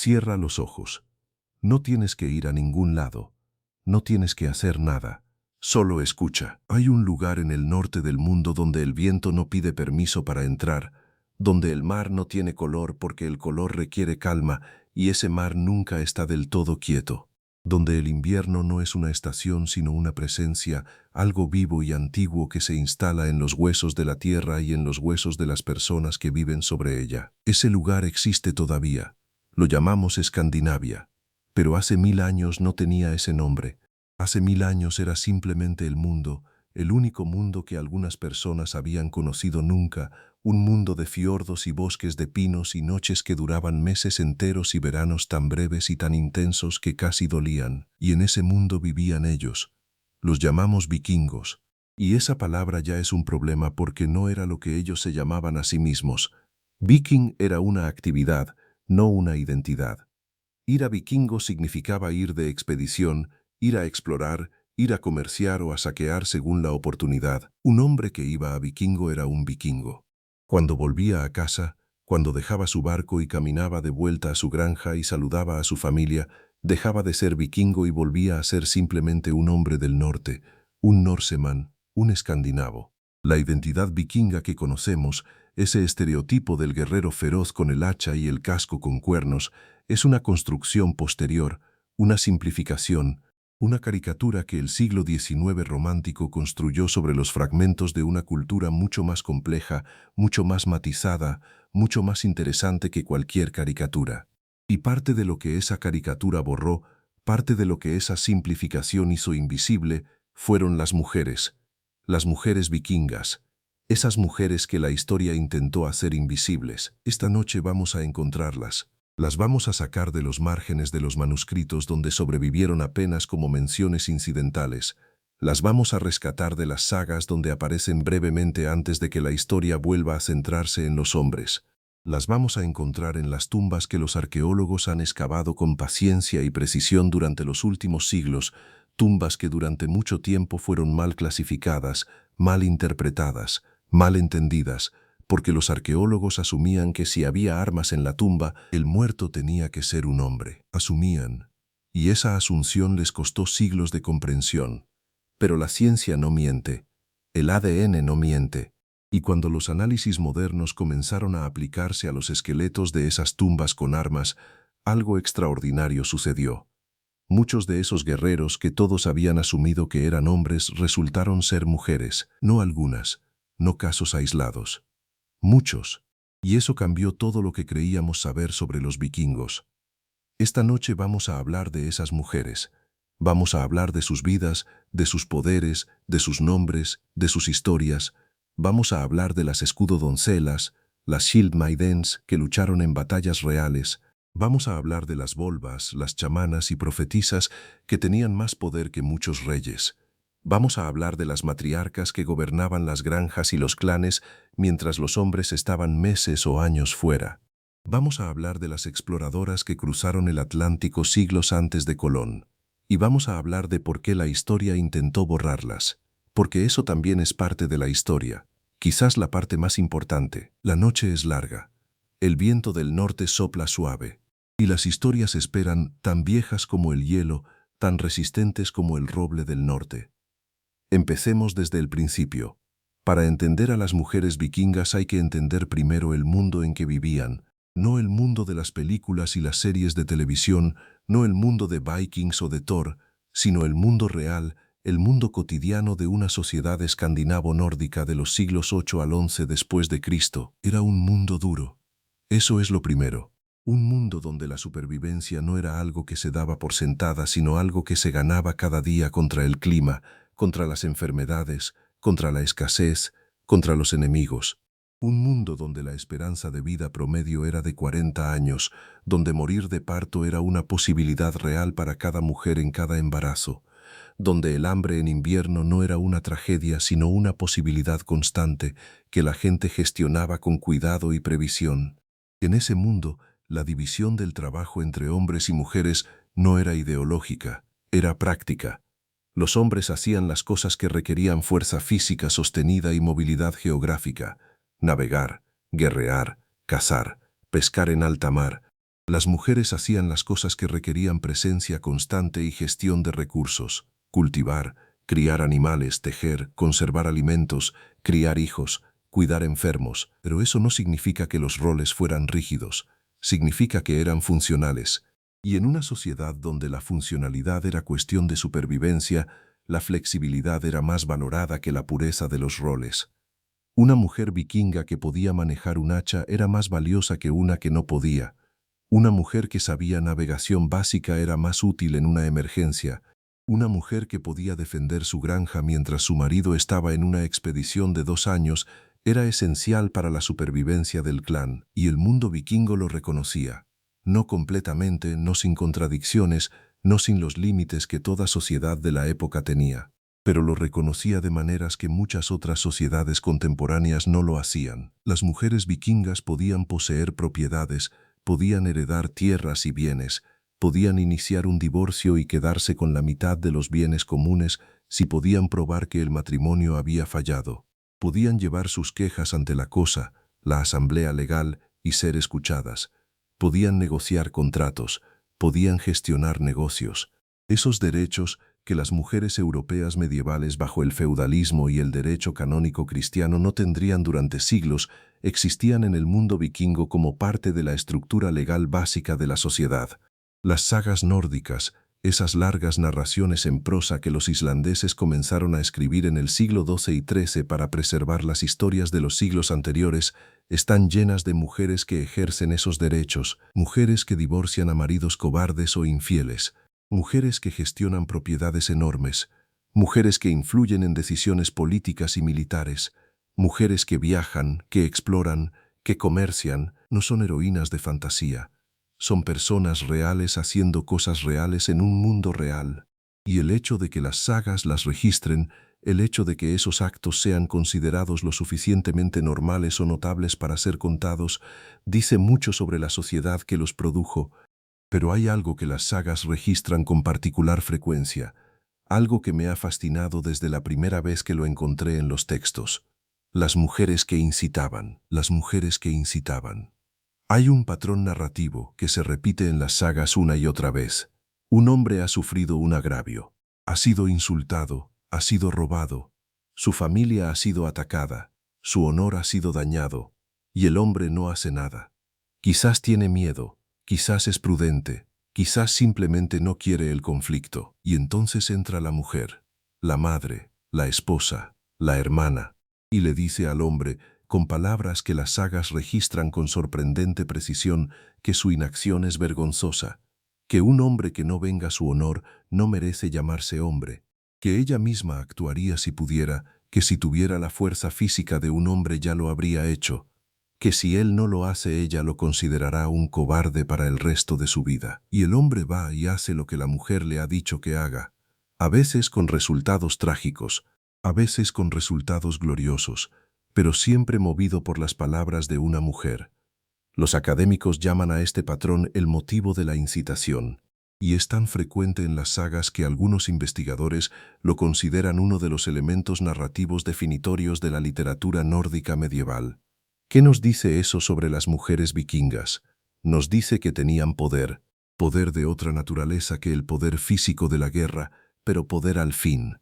Cierra los ojos. No tienes que ir a ningún lado. No tienes que hacer nada. Solo escucha. Hay un lugar en el norte del mundo donde el viento no pide permiso para entrar, donde el mar no tiene color porque el color requiere calma y ese mar nunca está del todo quieto, donde el invierno no es una estación sino una presencia, algo vivo y antiguo que se instala en los huesos de la tierra y en los huesos de las personas que viven sobre ella. Ese lugar existe todavía. Lo llamamos Escandinavia, pero hace 1000 años no tenía ese nombre. Hace 1000 años era simplemente el mundo, el único mundo que algunas personas habían conocido nunca, un mundo de fiordos y bosques de pinos y noches que duraban meses enteros y veranos tan breves y tan intensos que casi dolían. Y en ese mundo vivían ellos. Los llamamos vikingos. Y esa palabra ya es un problema porque no era lo que ellos se llamaban a sí mismos. Viking era una actividad, no una identidad. Ir a vikingo significaba ir de expedición, ir a explorar, ir a comerciar o a saquear según la oportunidad. Un hombre que iba a vikingo era un vikingo. Cuando volvía a casa, cuando dejaba su barco y caminaba de vuelta a su granja y saludaba a su familia, dejaba de ser vikingo y volvía a ser simplemente un hombre del norte, un norseman, un escandinavo. La identidad vikinga que conocemos, ese estereotipo del guerrero feroz con el hacha y el casco con cuernos, es una construcción posterior, una simplificación, una caricatura que el siglo XIX romántico construyó sobre los fragmentos de una cultura mucho más compleja, mucho más matizada, mucho más interesante que cualquier caricatura. Y parte de lo que esa caricatura borró, parte de lo que esa simplificación hizo invisible, fueron las mujeres vikingas, esas mujeres que la historia intentó hacer invisibles. Esta noche vamos a encontrarlas. Las vamos a sacar de los márgenes de los manuscritos donde sobrevivieron apenas como menciones incidentales. Las vamos a rescatar de las sagas donde aparecen brevemente antes de que la historia vuelva a centrarse en los hombres. Las vamos a encontrar en las tumbas que los arqueólogos han excavado con paciencia y precisión durante los últimos siglos, tumbas que durante mucho tiempo fueron mal clasificadas, mal interpretadas, mal entendidas, porque los arqueólogos asumían que si había armas en la tumba, el muerto tenía que ser un hombre. Asumían. Y esa asunción les costó siglos de comprensión. Pero la ciencia no miente. El ADN no miente. Y cuando los análisis modernos comenzaron a aplicarse a los esqueletos de esas tumbas con armas, algo extraordinario sucedió. Muchos de esos guerreros que todos habían asumido que eran hombres resultaron ser mujeres, no algunas, no casos aislados. Muchos. Y eso cambió todo lo que creíamos saber sobre los vikingos. Esta noche vamos a hablar de esas mujeres. Vamos a hablar de sus vidas, de sus poderes, de sus nombres, de sus historias. Vamos a hablar de las escudodoncelas, las Shield Maidens que lucharon en batallas reales. Vamos a hablar de las volvas, las chamanas y profetisas que tenían más poder que muchos reyes. Vamos a hablar de las matriarcas que gobernaban las granjas y los clanes mientras los hombres estaban meses o años fuera. Vamos a hablar de las exploradoras que cruzaron el Atlántico siglos antes de Colón. Y vamos a hablar de por qué la historia intentó borrarlas. Porque eso también es parte de la historia. Quizás la parte más importante. La noche es larga. El viento del norte sopla suave. Y las historias esperan, tan viejas como el hielo, tan resistentes como el roble del norte. Empecemos desde el principio. Para entender a las mujeres vikingas hay que entender primero el mundo en que vivían, no el mundo de las películas y las series de televisión, no el mundo de Vikings o de Thor, sino el mundo real, el mundo cotidiano de una sociedad escandinavo-nórdica de los siglos 8 al 11 después de Cristo. Era un mundo duro. Eso es lo primero. Un mundo donde la supervivencia no era algo que se daba por sentada, sino algo que se ganaba cada día contra el clima, contra las enfermedades, contra la escasez, contra los enemigos. Un mundo donde la esperanza de vida promedio era de 40 años, donde morir de parto era una posibilidad real para cada mujer en cada embarazo, donde el hambre en invierno no era una tragedia sino una posibilidad constante que la gente gestionaba con cuidado y previsión. En ese mundo, la división del trabajo entre hombres y mujeres no era ideológica, era práctica. Los hombres hacían las cosas que requerían fuerza física sostenida y movilidad geográfica: navegar, guerrear, cazar, pescar en alta mar. Las mujeres hacían las cosas que requerían presencia constante y gestión de recursos: cultivar, criar animales, tejer, conservar alimentos, criar hijos, cuidar enfermos. Pero eso no significa que los roles fueran rígidos, significa que eran funcionales. Y en una sociedad donde la funcionalidad era cuestión de supervivencia, la flexibilidad era más valorada que la pureza de los roles. Una mujer vikinga que podía manejar un hacha era más valiosa que una que no podía. Una mujer que sabía navegación básica era más útil en una emergencia. Una mujer que podía defender su granja mientras su marido estaba en una expedición de 2 años era esencial para la supervivencia del clan, y el mundo vikingo lo reconocía. No completamente, no sin contradicciones, no sin los límites que toda sociedad de la época tenía, pero lo reconocía de maneras que muchas otras sociedades contemporáneas no lo hacían. Las mujeres vikingas podían poseer propiedades, podían heredar tierras y bienes, podían iniciar un divorcio y quedarse con la mitad de los bienes comunes si podían probar que el matrimonio había fallado. Podían llevar sus quejas ante la cosa, la asamblea legal, y ser escuchadas. Podían negociar contratos, podían gestionar negocios. Esos derechos que las mujeres europeas medievales bajo el feudalismo y el derecho canónico cristiano no tendrían durante siglos, existían en el mundo vikingo como parte de la estructura legal básica de la sociedad. Las sagas nórdicas, esas largas narraciones en prosa que los islandeses comenzaron a escribir en el siglo XII y XIII para preservar las historias de los siglos anteriores, están llenas de mujeres que ejercen esos derechos, mujeres que divorcian a maridos cobardes o infieles, mujeres que gestionan propiedades enormes, mujeres que influyen en decisiones políticas y militares, mujeres que viajan, que exploran, que comercian. No son heroínas de fantasía. Son personas reales haciendo cosas reales en un mundo real. Y el hecho de que las sagas las registren, el hecho de que esos actos sean considerados lo suficientemente normales o notables para ser contados, dice mucho sobre la sociedad que los produjo. Pero hay algo que las sagas registran con particular frecuencia, algo que me ha fascinado desde la primera vez que lo encontré en los textos: las mujeres que incitaban, las mujeres que incitaban. Hay un patrón narrativo que se repite en las sagas una y otra vez. Un hombre ha sufrido un agravio, ha sido insultado, ha sido robado, su familia ha sido atacada, su honor ha sido dañado, y el hombre no hace nada. Quizás tiene miedo, quizás es prudente, quizás simplemente no quiere el conflicto, y entonces entra la mujer, la madre, la esposa, la hermana, y le dice al hombre, con palabras que las sagas registran con sorprendente precisión, que su inacción es vergonzosa, que un hombre que no venga su honor no merece llamarse hombre, que ella misma actuaría si pudiera, que si tuviera la fuerza física de un hombre ya lo habría hecho, que si él no lo hace ella lo considerará un cobarde para el resto de su vida. Y el hombre va y hace lo que la mujer le ha dicho que haga, a veces con resultados trágicos, a veces con resultados gloriosos, pero siempre movido por las palabras de una mujer. Los académicos llaman a este patrón el motivo de la incitación, y es tan frecuente en las sagas que algunos investigadores lo consideran uno de los elementos narrativos definitorios de la literatura nórdica medieval. ¿Qué nos dice eso sobre las mujeres vikingas? Nos dice que tenían poder, poder de otra naturaleza que el poder físico de la guerra, pero poder al fin.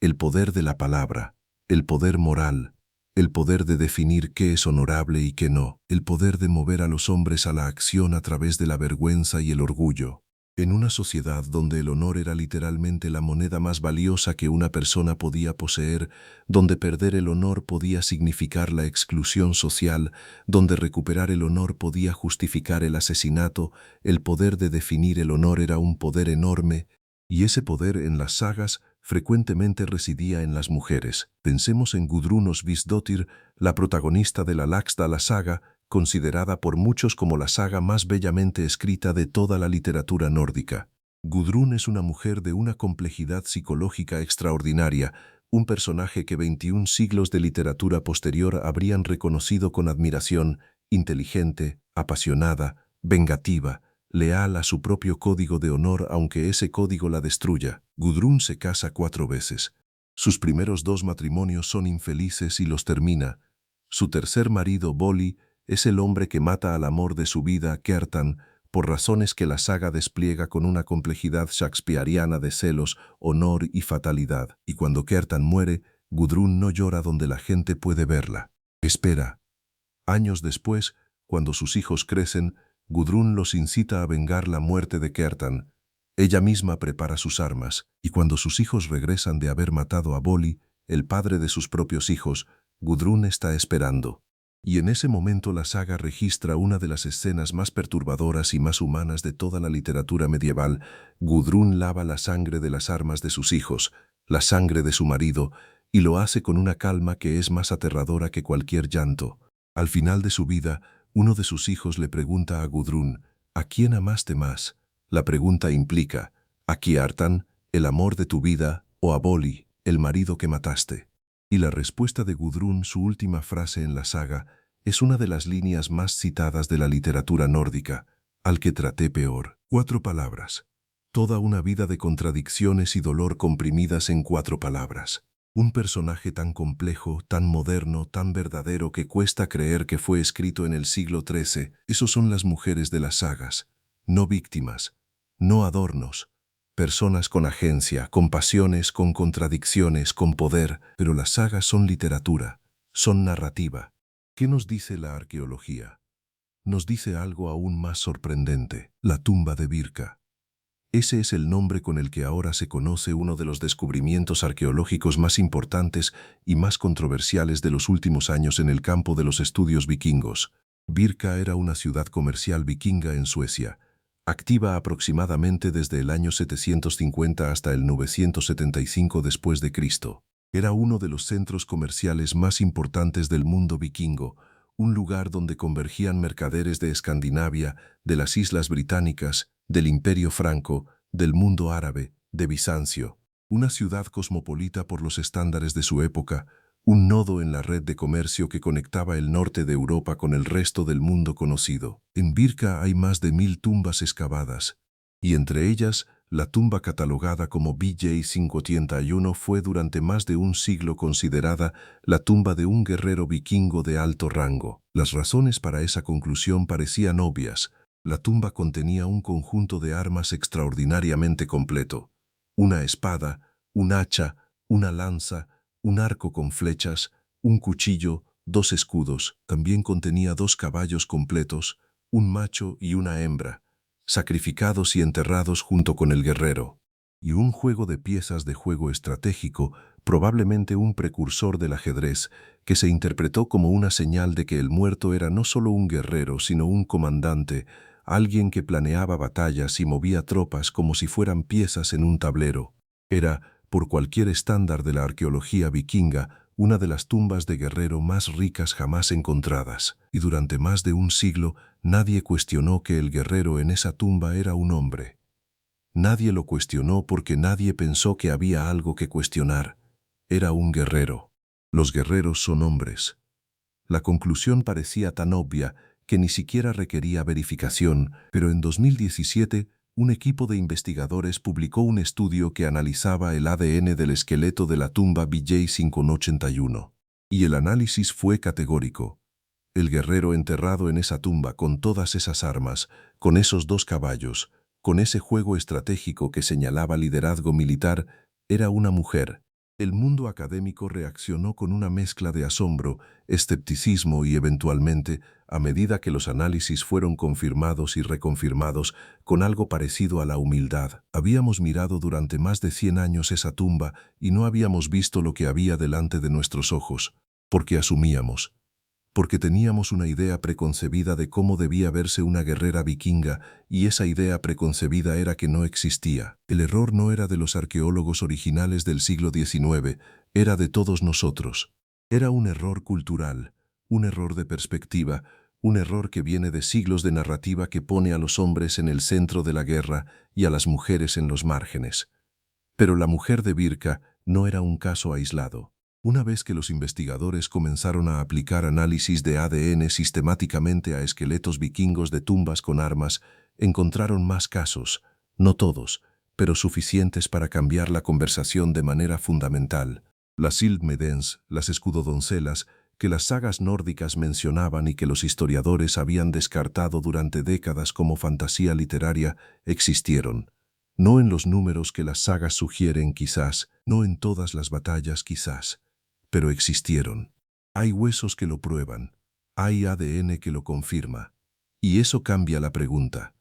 El poder de la palabra, el poder moral, el poder de definir qué es honorable y qué no, el poder de mover a los hombres a la acción a través de la vergüenza y el orgullo. En una sociedad donde el honor era literalmente la moneda más valiosa que una persona podía poseer, donde perder el honor podía significar la exclusión social, donde recuperar el honor podía justificar el asesinato, el poder de definir el honor era un poder enorme, y ese poder en las sagas frecuentemente residía en las mujeres. Pensemos en Gudrun Osvisdottir, la protagonista de la Laxdala saga, considerada por muchos como la saga más bellamente escrita de toda la literatura nórdica. Gudrun es una mujer de una complejidad psicológica extraordinaria, un personaje que 21 siglos de literatura posterior habrían reconocido con admiración: inteligente, apasionada, vengativa, leal a su propio código de honor aunque ese código la destruya. Gudrun se casa 4 veces. Sus primeros 2 matrimonios son infelices y los termina. Su tercer marido, Bolli, es el hombre que mata al amor de su vida, Kjartan, por razones que la saga despliega con una complejidad shakespeariana de celos, honor y fatalidad. Y cuando Kjartan muere, Gudrun no llora donde la gente puede verla. Espera. Años después, cuando sus hijos crecen, Gudrun los incita a vengar la muerte de Kjartan. Ella misma prepara sus armas, y cuando sus hijos regresan de haber matado a Voli, el padre de sus propios hijos, Gudrun está esperando. Y en ese momento la saga registra una de las escenas más perturbadoras y más humanas de toda la literatura medieval. Gudrun lava la sangre de las armas de sus hijos, la sangre de su marido, y lo hace con una calma que es más aterradora que cualquier llanto. Al final de su vida, uno de sus hijos le pregunta a Gudrun, ¿a quién amaste más? La pregunta implica, ¿a Kjartan, el amor de tu vida, o a Voli, el marido que mataste? Y la respuesta de Gudrun, su última frase en la saga, es una de las líneas más citadas de la literatura nórdica, al que traté peor. 4 palabras. Toda una vida de contradicciones y dolor comprimidas en 4 palabras. Un personaje tan complejo, tan moderno, tan verdadero que cuesta creer que fue escrito en el siglo XIII. Esos son las mujeres de las sagas. No víctimas, no adornos. Personas con agencia, con pasiones, con contradicciones, con poder, pero las sagas son literatura, son narrativa. ¿Qué nos dice la arqueología? Nos dice algo aún más sorprendente, la tumba de Birka. Ese es el nombre con el que ahora se conoce uno de los descubrimientos arqueológicos más importantes y más controversiales de los últimos años en el campo de los estudios vikingos. Birka era una ciudad comercial vikinga en Suecia, activa aproximadamente desde el año 750 hasta el 975 después de Cristo. Era uno de los centros comerciales más importantes del mundo vikingo, un lugar donde convergían mercaderes de Escandinavia, de las Islas Británicas, del Imperio Franco, del mundo árabe, de Bizancio. Una ciudad cosmopolita por los estándares de su época, un nodo en la red de comercio que conectaba el norte de Europa con el resto del mundo conocido. En Birka hay más de 1000 tumbas excavadas, y entre ellas, la tumba catalogada como BJ581 fue durante más de un siglo considerada la tumba de un guerrero vikingo de alto rango. Las razones para esa conclusión parecían obvias. La tumba contenía un conjunto de armas extraordinariamente completo. Una espada, un hacha, una lanza, un arco con flechas, un cuchillo, 2 escudos. También contenía 2 caballos completos, un macho y una hembra, sacrificados y enterrados junto con el guerrero. Y un juego de piezas de juego estratégico, probablemente un precursor del ajedrez, que se interpretó como una señal de que el muerto era no solo un guerrero, sino un comandante, alguien que planeaba batallas y movía tropas como si fueran piezas en un tablero. Era, por cualquier estándar de la arqueología vikinga, una de las tumbas de guerrero más ricas jamás encontradas. Y durante más de un siglo, nadie cuestionó que el guerrero en esa tumba era un hombre. Nadie lo cuestionó porque nadie pensó que había algo que cuestionar. Era un guerrero. Los guerreros son hombres. La conclusión parecía tan obvia que ni siquiera requería verificación, pero en 2017, un equipo de investigadores publicó un estudio que analizaba el ADN del esqueleto de la tumba BJ581. Y el análisis fue categórico. El guerrero enterrado en esa tumba con todas esas armas, con esos 2 caballos, con ese juego estratégico que señalaba liderazgo militar, era una mujer. El mundo académico reaccionó con una mezcla de asombro, escepticismo y eventualmente, a medida que los análisis fueron confirmados y reconfirmados, con algo parecido a la humildad. Habíamos mirado durante más de 100 años esa tumba y no habíamos visto lo que había delante de nuestros ojos, porque asumíamos. Porque teníamos una idea preconcebida de cómo debía verse una guerrera vikinga, y esa idea preconcebida era que no existía. El error no era de los arqueólogos originales del siglo XIX, era de todos nosotros. Era un error cultural, un error de perspectiva, un error que viene de siglos de narrativa que pone a los hombres en el centro de la guerra y a las mujeres en los márgenes. Pero la mujer de Birka no era un caso aislado. Una vez que los investigadores comenzaron a aplicar análisis de ADN sistemáticamente a esqueletos vikingos de tumbas con armas, encontraron más casos, no todos, pero suficientes para cambiar la conversación de manera fundamental. Las Ildmedens, las escudodoncelas, que las sagas nórdicas mencionaban y que los historiadores habían descartado durante décadas como fantasía literaria, existieron. No en los números que las sagas sugieren quizás, no en todas las batallas quizás, pero existieron. Hay huesos que lo prueban, hay ADN que lo confirma. Y eso cambia la pregunta.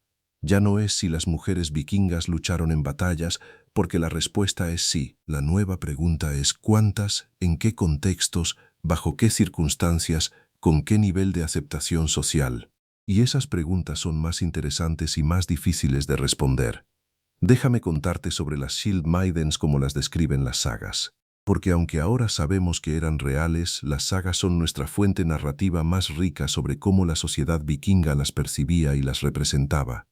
Ya no es si las mujeres vikingas lucharon en batallas, porque la respuesta es sí. La nueva pregunta es cuántas, en qué contextos, bajo qué circunstancias, con qué nivel de aceptación social. Y esas preguntas son más interesantes y más difíciles de responder. Déjame contarte sobre las Shield Maidens como las describen las sagas. Porque aunque ahora sabemos que eran reales, las sagas son nuestra fuente narrativa más rica sobre cómo la sociedad vikinga las percibía y las representaba.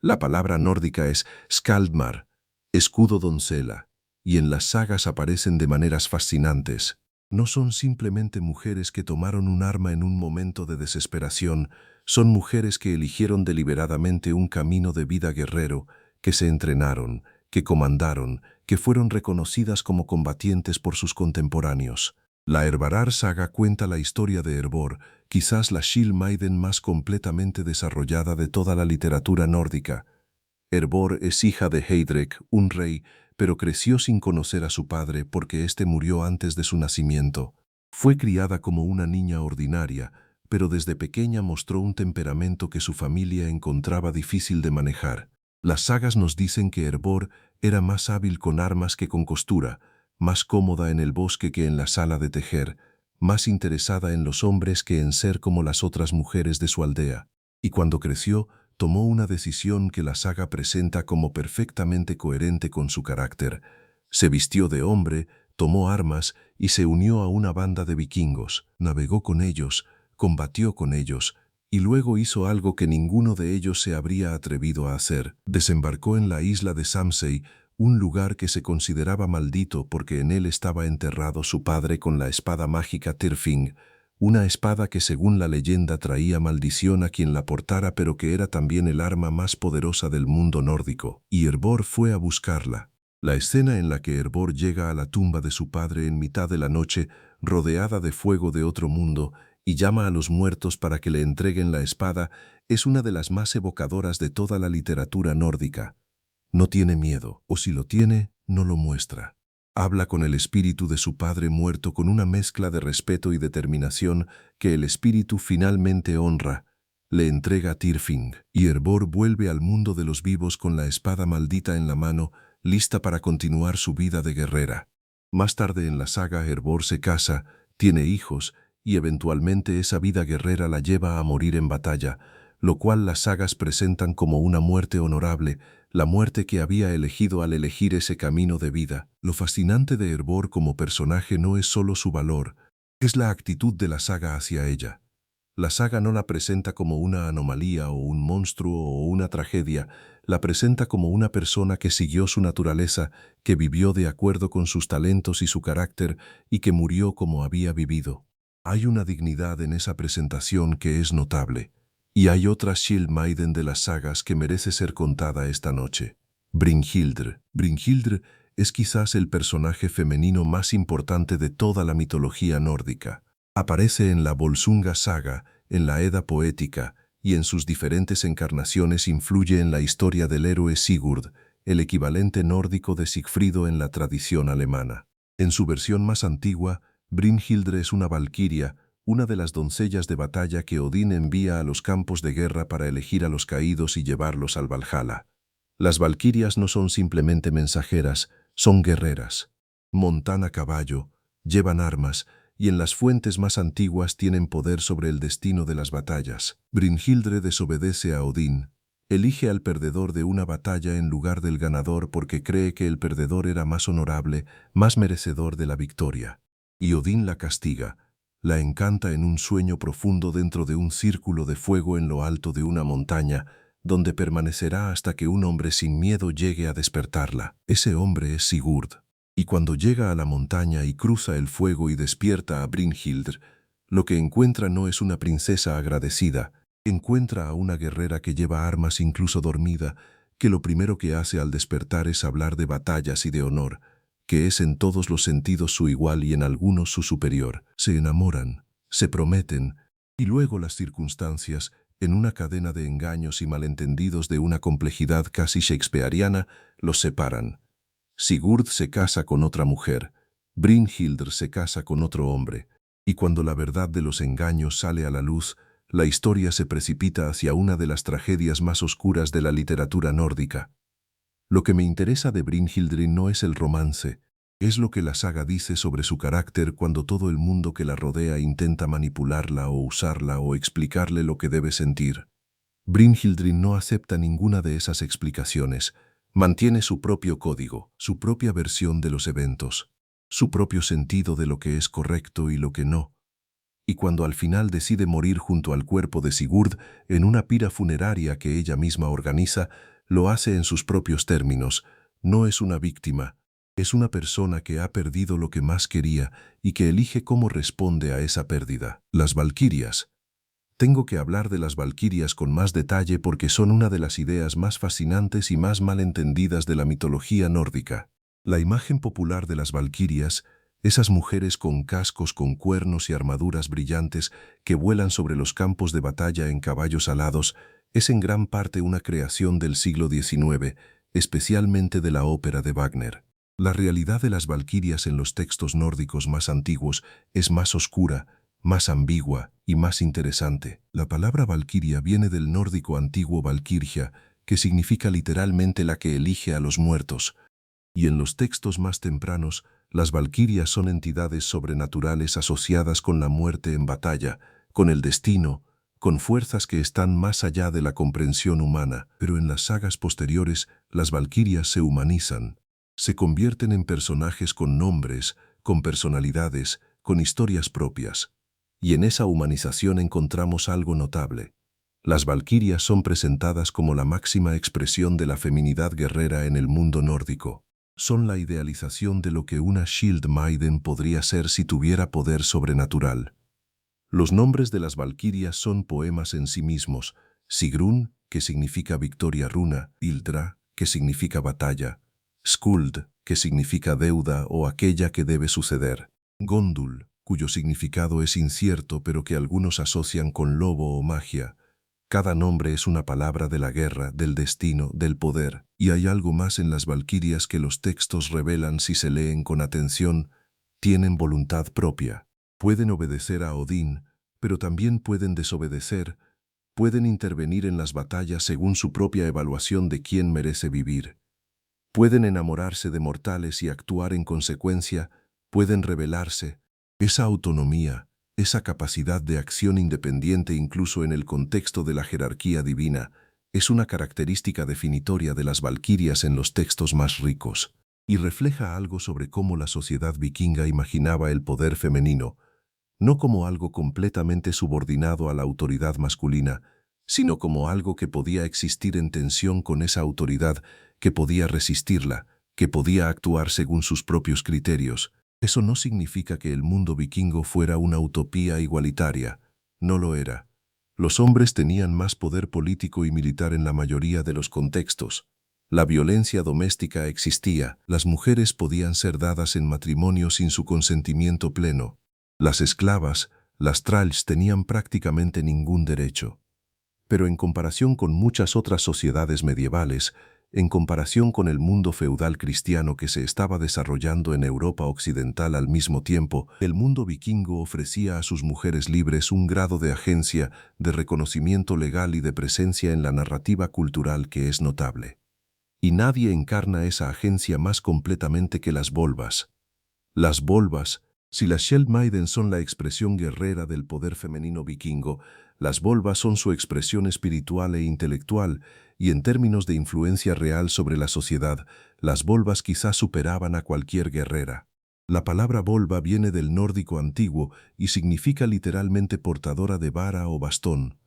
La palabra nórdica es skaldmar, escudo doncella, y en las sagas aparecen de maneras fascinantes. No son simplemente mujeres que tomaron un arma en un momento de desesperación, son mujeres que eligieron deliberadamente un camino de vida guerrero, que se entrenaron, que comandaron, que fueron reconocidas como combatientes por sus contemporáneos. La Hervarar saga cuenta la historia de Erbor, quizás la Shield Maiden más completamente desarrollada de toda la literatura nórdica. Erbor es hija de Heidrek, un rey, pero creció sin conocer a su padre porque éste murió antes de su nacimiento. Fue criada como una niña ordinaria, pero desde pequeña mostró un temperamento que su familia encontraba difícil de manejar. Las sagas nos dicen que Erbor era más hábil con armas que con costura, más cómoda en el bosque que en la sala de tejer, más interesada en los hombres que en ser como las otras mujeres de su aldea. Y cuando creció, tomó una decisión que la saga presenta como perfectamente coherente con su carácter. Se vistió de hombre, tomó armas y se unió a una banda de vikingos, navegó con ellos, combatió con ellos, y luego hizo algo que ninguno de ellos se habría atrevido a hacer. Desembarcó en la isla de Samsey, un lugar que se consideraba maldito porque en él estaba enterrado su padre con la espada mágica Tyrfing, una espada que según la leyenda traía maldición a quien la portara pero que era también el arma más poderosa del mundo nórdico. Y Erbor fue a buscarla. La escena en la que Erbor llega a la tumba de su padre en mitad de la noche, rodeada de fuego de otro mundo, y llama a los muertos para que le entreguen la espada, es una de las más evocadoras de toda la literatura nórdica. No tiene miedo, o si lo tiene, no lo muestra. Habla con el espíritu de su padre muerto con una mezcla de respeto y determinación que el espíritu finalmente honra. Le entrega a Tyrfing, y Erbor vuelve al mundo de los vivos con la espada maldita en la mano, lista para continuar su vida de guerrera. Más tarde en la saga Erbor se casa, tiene hijos, y eventualmente esa vida guerrera la lleva a morir en batalla, lo cual las sagas presentan como una muerte honorable, la muerte que había elegido al elegir ese camino de vida. Lo fascinante de Erbor como personaje no es solo su valor, es la actitud de la saga hacia ella. La saga no la presenta como una anomalía o un monstruo o una tragedia, la presenta como una persona que siguió su naturaleza, que vivió de acuerdo con sus talentos y su carácter y que murió como había vivido. Hay una dignidad en esa presentación que es notable. Y hay otra Shield Maiden de las sagas que merece ser contada esta noche. Brynhildr. Brynhildr es quizás el personaje femenino más importante de toda la mitología nórdica. Aparece en la Volsunga saga, en la Edda poética, y en sus diferentes encarnaciones influye en la historia del héroe Sigurd, el equivalente nórdico de Sigfrido en la tradición alemana. En su versión más antigua, Brynhildr es una valquiria, una de las doncellas de batalla que Odín envía a los campos de guerra para elegir a los caídos y llevarlos al Valhalla. Las valquirias no son simplemente mensajeras, son guerreras. Montan a caballo, llevan armas, y en las fuentes más antiguas tienen poder sobre el destino de las batallas. Brynhildr desobedece a Odín, elige al perdedor de una batalla en lugar del ganador porque cree que el perdedor era más honorable, más merecedor de la victoria. Y Odín la castiga, la encanta en un sueño profundo dentro de un círculo de fuego en lo alto de una montaña, donde permanecerá hasta que un hombre sin miedo llegue a despertarla. Ese hombre es Sigurd. Y cuando llega a la montaña y cruza el fuego y despierta a Brynhildr, lo que encuentra no es una princesa agradecida, encuentra a una guerrera que lleva armas incluso dormida, que lo primero que hace al despertar es hablar de batallas y de honor, que es en todos los sentidos su igual y en algunos su superior. Se enamoran, se prometen, y luego las circunstancias, en una cadena de engaños y malentendidos de una complejidad casi shakespeariana, los separan. Sigurd se casa con otra mujer, Brynhildr se casa con otro hombre, y cuando la verdad de los engaños sale a la luz, la historia se precipita hacia una de las tragedias más oscuras de la literatura nórdica. Lo que me interesa de Brynhildr no es el romance, es lo que la saga dice sobre su carácter cuando todo el mundo que la rodea intenta manipularla o usarla o explicarle lo que debe sentir. Brynhildr no acepta ninguna de esas explicaciones, mantiene su propio código, su propia versión de los eventos, su propio sentido de lo que es correcto y lo que no. Y cuando al final decide morir junto al cuerpo de Sigurd en una pira funeraria que ella misma organiza, lo hace en sus propios términos. No es una víctima, es una persona que ha perdido lo que más quería y que elige cómo responde a esa pérdida. Las valquirias. Tengo que hablar de las valquirias con más detalle porque son una de las ideas más fascinantes y más malentendidas de la mitología nórdica. La imagen popular de las valquirias, esas mujeres con cascos con cuernos y armaduras brillantes que vuelan sobre los campos de batalla en caballos alados, es en gran parte una creación del siglo XIX, especialmente de la ópera de Wagner. La realidad de las valquirias en los textos nórdicos más antiguos es más oscura, más ambigua y más interesante. La palabra valquiria viene del nórdico antiguo valkyrja, que significa literalmente la que elige a los muertos. Y en los textos más tempranos, las valquirias son entidades sobrenaturales asociadas con la muerte en batalla, con el destino, con fuerzas que están más allá de la comprensión humana. Pero en las sagas posteriores, las valquirias se humanizan. Se convierten en personajes con nombres, con personalidades, con historias propias. Y en esa humanización encontramos algo notable. Las valquirias son presentadas como la máxima expresión de la feminidad guerrera en el mundo nórdico. Son la idealización de lo que una Shield Maiden podría ser si tuviera poder sobrenatural. Los nombres de las valquirias son poemas en sí mismos. Sigrun, que significa victoria runa, Hildra, que significa batalla, Skuld, que significa deuda o aquella que debe suceder, Gondul, cuyo significado es incierto pero que algunos asocian con lobo o magia. Cada nombre es una palabra de la guerra, del destino, del poder, y hay algo más en las valquirias que los textos revelan si se leen con atención. Tienen voluntad propia. Pueden obedecer a Odín, pero también pueden desobedecer, pueden intervenir en las batallas según su propia evaluación de quién merece vivir. Pueden enamorarse de mortales y actuar en consecuencia, pueden rebelarse. Esa autonomía, esa capacidad de acción independiente incluso en el contexto de la jerarquía divina, es una característica definitoria de las valquirias en los textos más ricos, y refleja algo sobre cómo la sociedad vikinga imaginaba el poder femenino, no como algo completamente subordinado a la autoridad masculina, sino como algo que podía existir en tensión con esa autoridad, que podía resistirla, que podía actuar según sus propios criterios. Eso no significa que el mundo vikingo fuera una utopía igualitaria. No lo era. Los hombres tenían más poder político y militar en la mayoría de los contextos. La violencia doméstica existía. Las mujeres podían ser dadas en matrimonio sin su consentimiento pleno. Las esclavas, las thralls, tenían prácticamente ningún derecho. Pero en comparación con muchas otras sociedades medievales, en comparación con el mundo feudal cristiano que se estaba desarrollando en Europa occidental al mismo tiempo, el mundo vikingo ofrecía a sus mujeres libres un grado de agencia, de reconocimiento legal y de presencia en la narrativa cultural que es notable. Y nadie encarna esa agencia más completamente que las volvas. Las volvas, si las Shield Maiden son la expresión guerrera del poder femenino vikingo, las volvas son su expresión espiritual e intelectual, y en términos de influencia real sobre la sociedad, las volvas quizás superaban a cualquier guerrera. La palabra volva viene del nórdico antiguo y significa literalmente portadora de vara o bastón.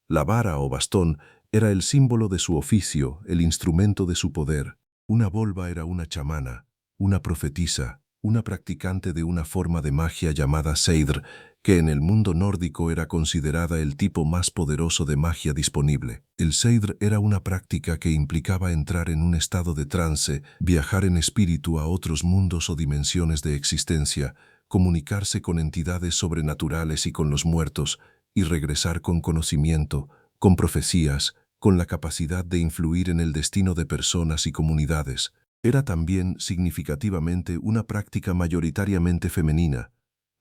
La vara o bastón era el símbolo de su oficio, el instrumento de su poder. Una volva era una chamana, una profetisa, una practicante de una forma de magia llamada seidr, que en el mundo nórdico era considerada el tipo más poderoso de magia disponible. El seidr era una práctica que implicaba entrar en un estado de trance, viajar en espíritu a otros mundos o dimensiones de existencia, comunicarse con entidades sobrenaturales y con los muertos, y regresar con conocimiento, con profecías, con la capacidad de influir en el destino de personas y comunidades. Era también, significativamente, una práctica mayoritariamente femenina.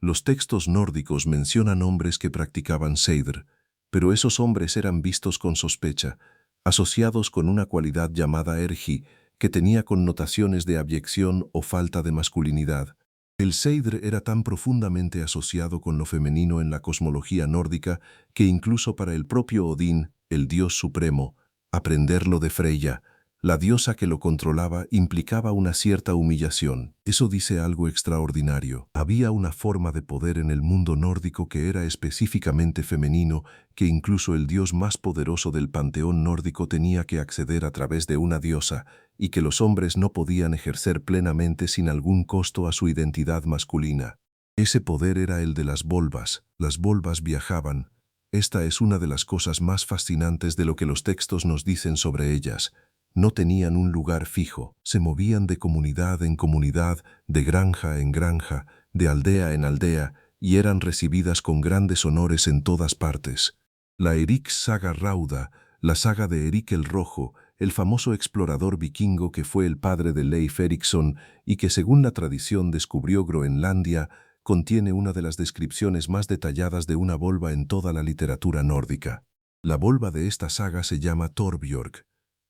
Los textos nórdicos mencionan hombres que practicaban seidr, pero esos hombres eran vistos con sospecha, asociados con una cualidad llamada ergi, que tenía connotaciones de abyección o falta de masculinidad. El seidr era tan profundamente asociado con lo femenino en la cosmología nórdica que incluso para el propio Odín, el dios supremo, aprenderlo de Freyja, la diosa que lo controlaba, implicaba una cierta humillación. Eso dice algo extraordinario. Había una forma de poder en el mundo nórdico que era específicamente femenino, que incluso el dios más poderoso del panteón nórdico tenía que acceder a través de una diosa, y que los hombres no podían ejercer plenamente sin algún costo a su identidad masculina. Ese poder era el de las volvas. Las volvas viajaban. Esta es una de las cosas más fascinantes de lo que los textos nos dicen sobre ellas. No tenían un lugar fijo, se movían de comunidad en comunidad, de granja en granja, de aldea en aldea, y eran recibidas con grandes honores en todas partes. La Erik Saga Rauda, la saga de Erik el Rojo, el famoso explorador vikingo que fue el padre de Leif Erikson y que según la tradición descubrió Groenlandia, contiene una de las descripciones más detalladas de una volva en toda la literatura nórdica. La volva de esta saga se llama Torbjörg.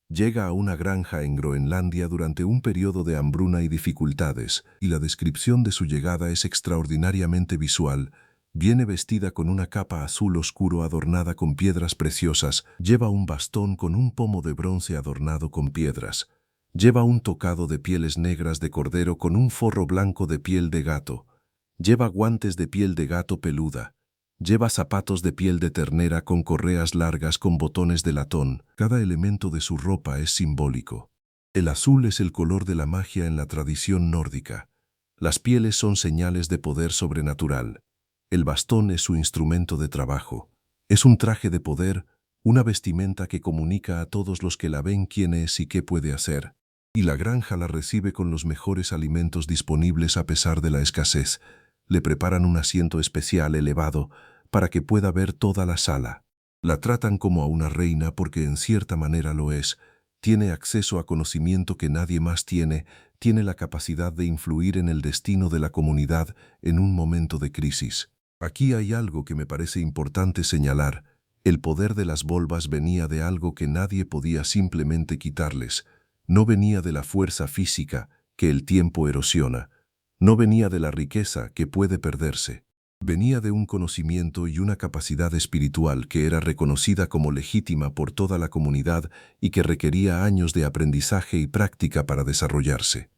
Llega a una granja en Groenlandia durante un periodo de hambruna y dificultades, y la descripción de su llegada es extraordinariamente visual. Viene vestida con una capa azul oscuro adornada con piedras preciosas, lleva un bastón con un pomo de bronce adornado con piedras, lleva un tocado de pieles negras de cordero con un forro blanco de piel de gato, lleva guantes de piel de gato peluda, lleva zapatos de piel de ternera con correas largas con botones de latón. Cada elemento de su ropa es simbólico. El azul es el color de la magia en la tradición nórdica. Las pieles son señales de poder sobrenatural. El bastón es su instrumento de trabajo. Es un traje de poder, una vestimenta que comunica a todos los que la ven quién es y qué puede hacer. Y la granja la recibe con los mejores alimentos disponibles a pesar de la escasez. Le preparan un asiento especial elevado para que pueda ver toda la sala. La tratan como a una reina porque en cierta manera lo es. Tiene acceso a conocimiento que nadie más tiene, tiene la capacidad de influir en el destino de la comunidad en un momento de crisis. Aquí hay algo que me parece importante señalar. El poder de las volvas venía de algo que nadie podía simplemente quitarles. No venía de la fuerza física que el tiempo erosiona. No venía de la riqueza que puede perderse. Venía de un conocimiento y una capacidad espiritual que era reconocida como legítima por toda la comunidad y que requería años de aprendizaje y práctica para desarrollarse.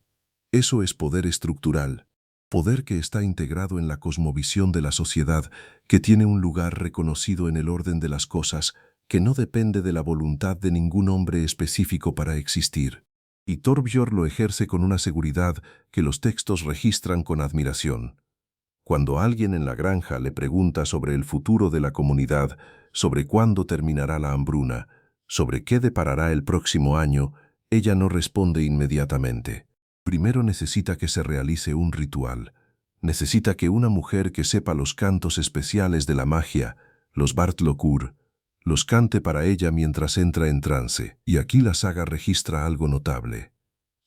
Eso es poder estructural, poder que está integrado en la cosmovisión de la sociedad, que tiene un lugar reconocido en el orden de las cosas, que no depende de la voluntad de ningún hombre específico para existir. Y Torbjörn lo ejerce con una seguridad que los textos registran con admiración. Cuando alguien en la granja le pregunta sobre el futuro de la comunidad, sobre cuándo terminará la hambruna, sobre qué deparará el próximo año, ella no responde inmediatamente. Primero necesita que se realice un ritual. Necesita que una mujer que sepa los cantos especiales de la magia, los Bartlokur, los cante para ella mientras entra en trance. Y aquí la saga registra algo notable.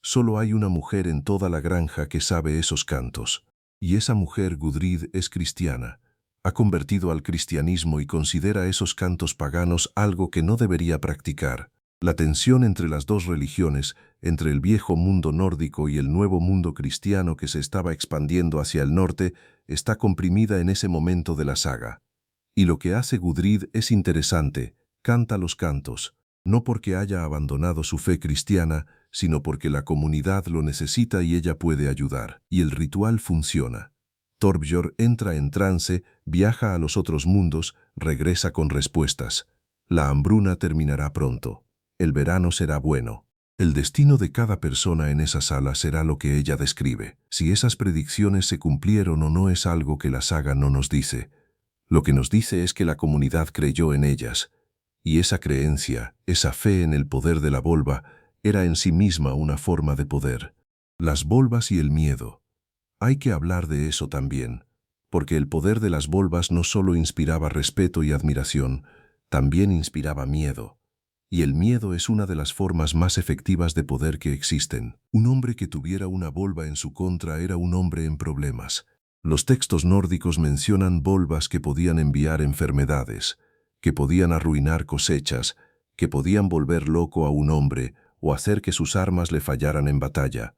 Solo hay una mujer en toda la granja que sabe esos cantos. Y esa mujer, Gudrid, es cristiana. Ha convertido al cristianismo y considera esos cantos paganos algo que no debería practicar. La tensión entre las dos religiones, entre el viejo mundo nórdico y el nuevo mundo cristiano que se estaba expandiendo hacia el norte, está comprimida en ese momento de la saga. Y lo que hace Gudrid es interesante, canta los cantos, no porque haya abandonado su fe cristiana, sino porque la comunidad lo necesita y ella puede ayudar. Y el ritual funciona. Torbjörn entra en trance, viaja a los otros mundos, regresa con respuestas. La hambruna terminará pronto. El verano será bueno. El destino de cada persona en esa sala será lo que ella describe. Si esas predicciones se cumplieron o no es algo que la saga no nos dice. Lo que nos dice es que la comunidad creyó en ellas. Y esa creencia, esa fe en el poder de la volva, era en sí misma una forma de poder. Las volvas y el miedo. Hay que hablar de eso también, porque el poder de las volvas no solo inspiraba respeto y admiración, también inspiraba miedo. Y el miedo es una de las formas más efectivas de poder que existen. Un hombre que tuviera una volva en su contra era un hombre en problemas. Los textos nórdicos mencionan volvas que podían enviar enfermedades, que podían arruinar cosechas, que podían volver loco a un hombre o hacer que sus armas le fallaran en batalla.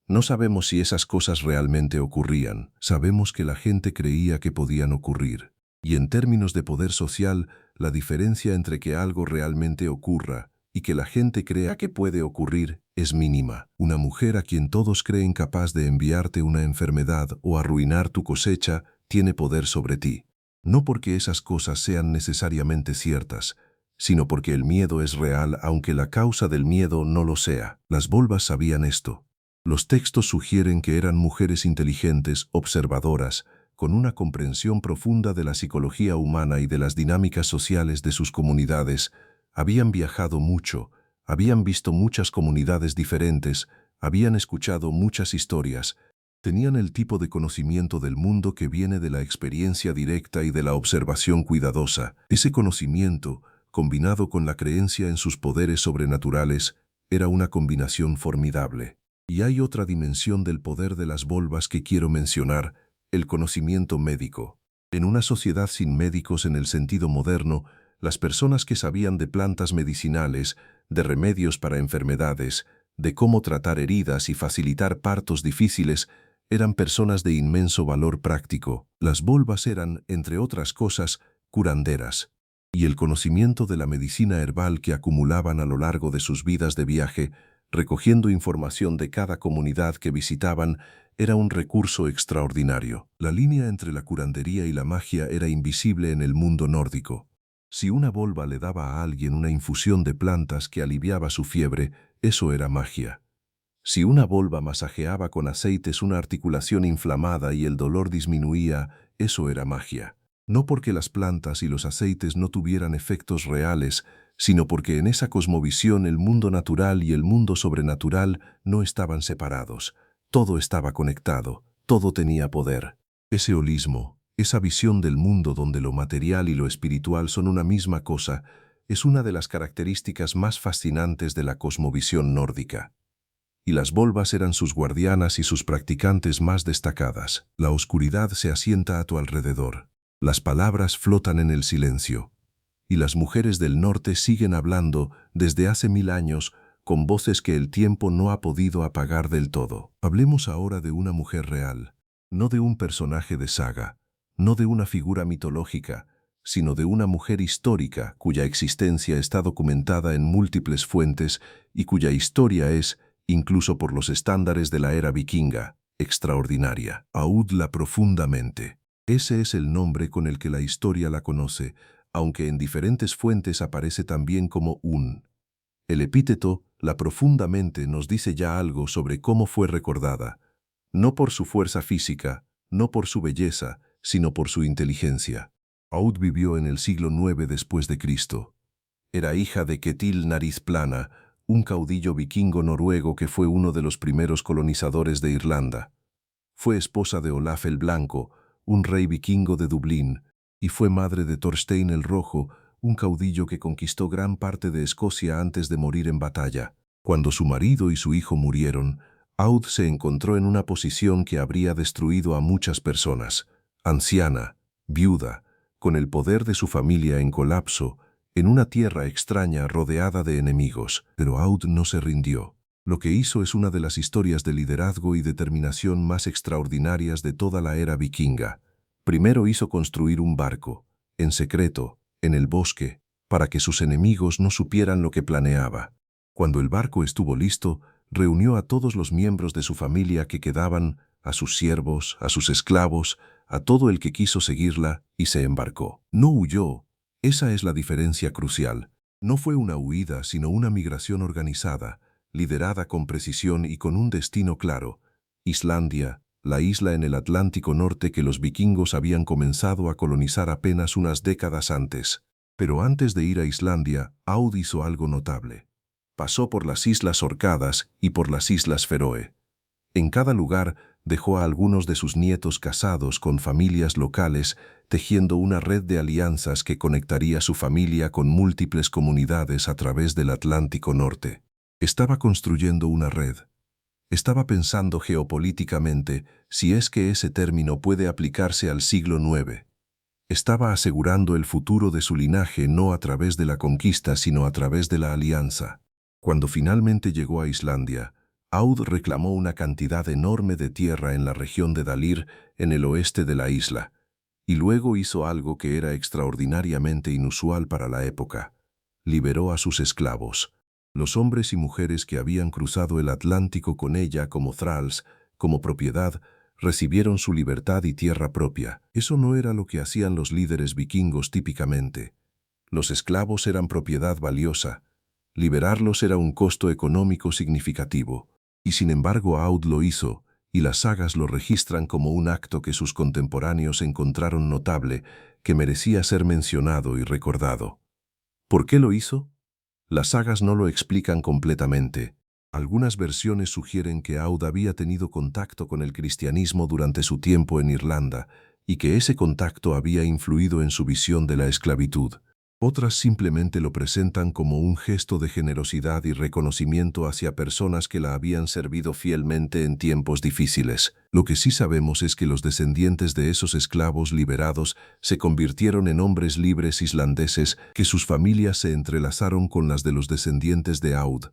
No sabemos si esas cosas realmente ocurrían, sabemos que la gente creía que podían ocurrir. Y en términos de poder social, la diferencia entre que algo realmente ocurra y que la gente crea que puede ocurrir es mínima. Una mujer a quien todos creen capaz de enviarte una enfermedad o arruinar tu cosecha tiene poder sobre ti. No porque esas cosas sean necesariamente ciertas, sino porque el miedo es real aunque la causa del miedo no lo sea. Las volvas sabían esto. Los textos sugieren que eran mujeres inteligentes, observadoras, con una comprensión profunda de la psicología humana y de las dinámicas sociales de sus comunidades. Habían viajado mucho, habían visto muchas comunidades diferentes, habían escuchado muchas historias. Tenían el tipo de conocimiento del mundo que viene de la experiencia directa y de la observación cuidadosa. Ese conocimiento, combinado con la creencia en sus poderes sobrenaturales, era una combinación formidable. Y hay otra dimensión del poder de las volvas que quiero mencionar, el conocimiento médico. En una sociedad sin médicos en el sentido moderno, las personas que sabían de plantas medicinales, de remedios para enfermedades, de cómo tratar heridas y facilitar partos difíciles, eran personas de inmenso valor práctico. Las volvas eran, entre otras cosas, curanderas. Y el conocimiento de la medicina herbal que acumulaban a lo largo de sus vidas de viaje, recogiendo información de cada comunidad que visitaban, era un recurso extraordinario. La línea entre la curandería y la magia era invisible en el mundo nórdico. Si una volva le daba a alguien una infusión de plantas que aliviaba su fiebre, eso era magia. Si una volva masajeaba con aceites una articulación inflamada y el dolor disminuía, eso era magia. No porque las plantas y los aceites no tuvieran efectos reales, sino porque en esa cosmovisión el mundo natural y el mundo sobrenatural no estaban separados. Todo estaba conectado, todo tenía poder. Ese holismo, esa visión del mundo donde lo material y lo espiritual son una misma cosa, es una de las características más fascinantes de la cosmovisión nórdica. Y las volvas eran sus guardianas y sus practicantes más destacadas. La oscuridad se asienta a tu alrededor. Las palabras flotan en el silencio. Y las mujeres del norte siguen hablando desde hace 1000 años con voces que el tiempo no ha podido apagar del todo. Hablemos ahora de una mujer real, no de un personaje de saga, no de una figura mitológica, sino de una mujer histórica cuya existencia está documentada en múltiples fuentes y cuya historia es, incluso por los estándares de la era vikinga, extraordinaria. Audla profundamente. Ese es el nombre con el que la historia la conoce, aunque en diferentes fuentes aparece también como Un. El epíteto, la profundamente, nos dice ya algo sobre cómo fue recordada, no por su fuerza física, no por su belleza, sino por su inteligencia. Aud vivió en el siglo IX después de Cristo. Era hija de Ketil Nariz Plana, un caudillo vikingo noruego que fue uno de los primeros colonizadores de Irlanda. Fue esposa de Olaf el Blanco, un rey vikingo de Dublín, y fue madre de Thorstein el Rojo, un caudillo que conquistó gran parte de Escocia antes de morir en batalla. Cuando su marido y su hijo murieron, Aud se encontró en una posición que habría destruido a muchas personas. Anciana, viuda, con el poder de su familia en colapso, en una tierra extraña rodeada de enemigos. Pero Aud no se rindió. Lo que hizo es una de las historias de liderazgo y determinación más extraordinarias de toda la era vikinga. Primero hizo construir un barco, en secreto, en el bosque, para que sus enemigos no supieran lo que planeaba. Cuando el barco estuvo listo, reunió a todos los miembros de su familia que quedaban, a sus siervos, a sus esclavos, a todo el que quiso seguirla, y se embarcó. No huyó. Esa es la diferencia crucial. No fue una huida, sino una migración organizada, liderada con precisión y con un destino claro. Islandia, la isla en el Atlántico Norte que los vikingos habían comenzado a colonizar apenas unas décadas antes. Pero antes de ir a Islandia, Aud hizo algo notable. Pasó por las Islas Orcadas y por las Islas Feroe. En cada lugar Dejó a algunos de sus nietos casados con familias locales, tejiendo una red de alianzas que conectaría su familia con múltiples comunidades a través del Atlántico Norte. Estaba construyendo una red. Estaba pensando geopolíticamente, si es que ese término puede aplicarse al siglo IX. Estaba asegurando el futuro de su linaje no a través de la conquista, sino a través de la alianza. Cuando finalmente llegó a Islandia, Aud reclamó una cantidad enorme de tierra en la región de Dalir, en el oeste de la isla, y luego hizo algo que era extraordinariamente inusual para la época. Liberó a sus esclavos. Los hombres y mujeres que habían cruzado el Atlántico con ella como thralls, como propiedad, recibieron su libertad y tierra propia. Eso no era lo que hacían los líderes vikingos típicamente. Los esclavos eran propiedad valiosa. Liberarlos era un costo económico significativo. Y sin embargo Aud lo hizo, y las sagas lo registran como un acto que sus contemporáneos encontraron notable, que merecía ser mencionado y recordado. ¿Por qué lo hizo? Las sagas no lo explican completamente. Algunas versiones sugieren que Aud había tenido contacto con el cristianismo durante su tiempo en Irlanda y que ese contacto había influido en su visión de la esclavitud. Otras simplemente lo presentan como un gesto de generosidad y reconocimiento hacia personas que la habían servido fielmente en tiempos difíciles. Lo que sí sabemos es que los descendientes de esos esclavos liberados se convirtieron en hombres libres islandeses, que sus familias se entrelazaron con las de los descendientes de Aud,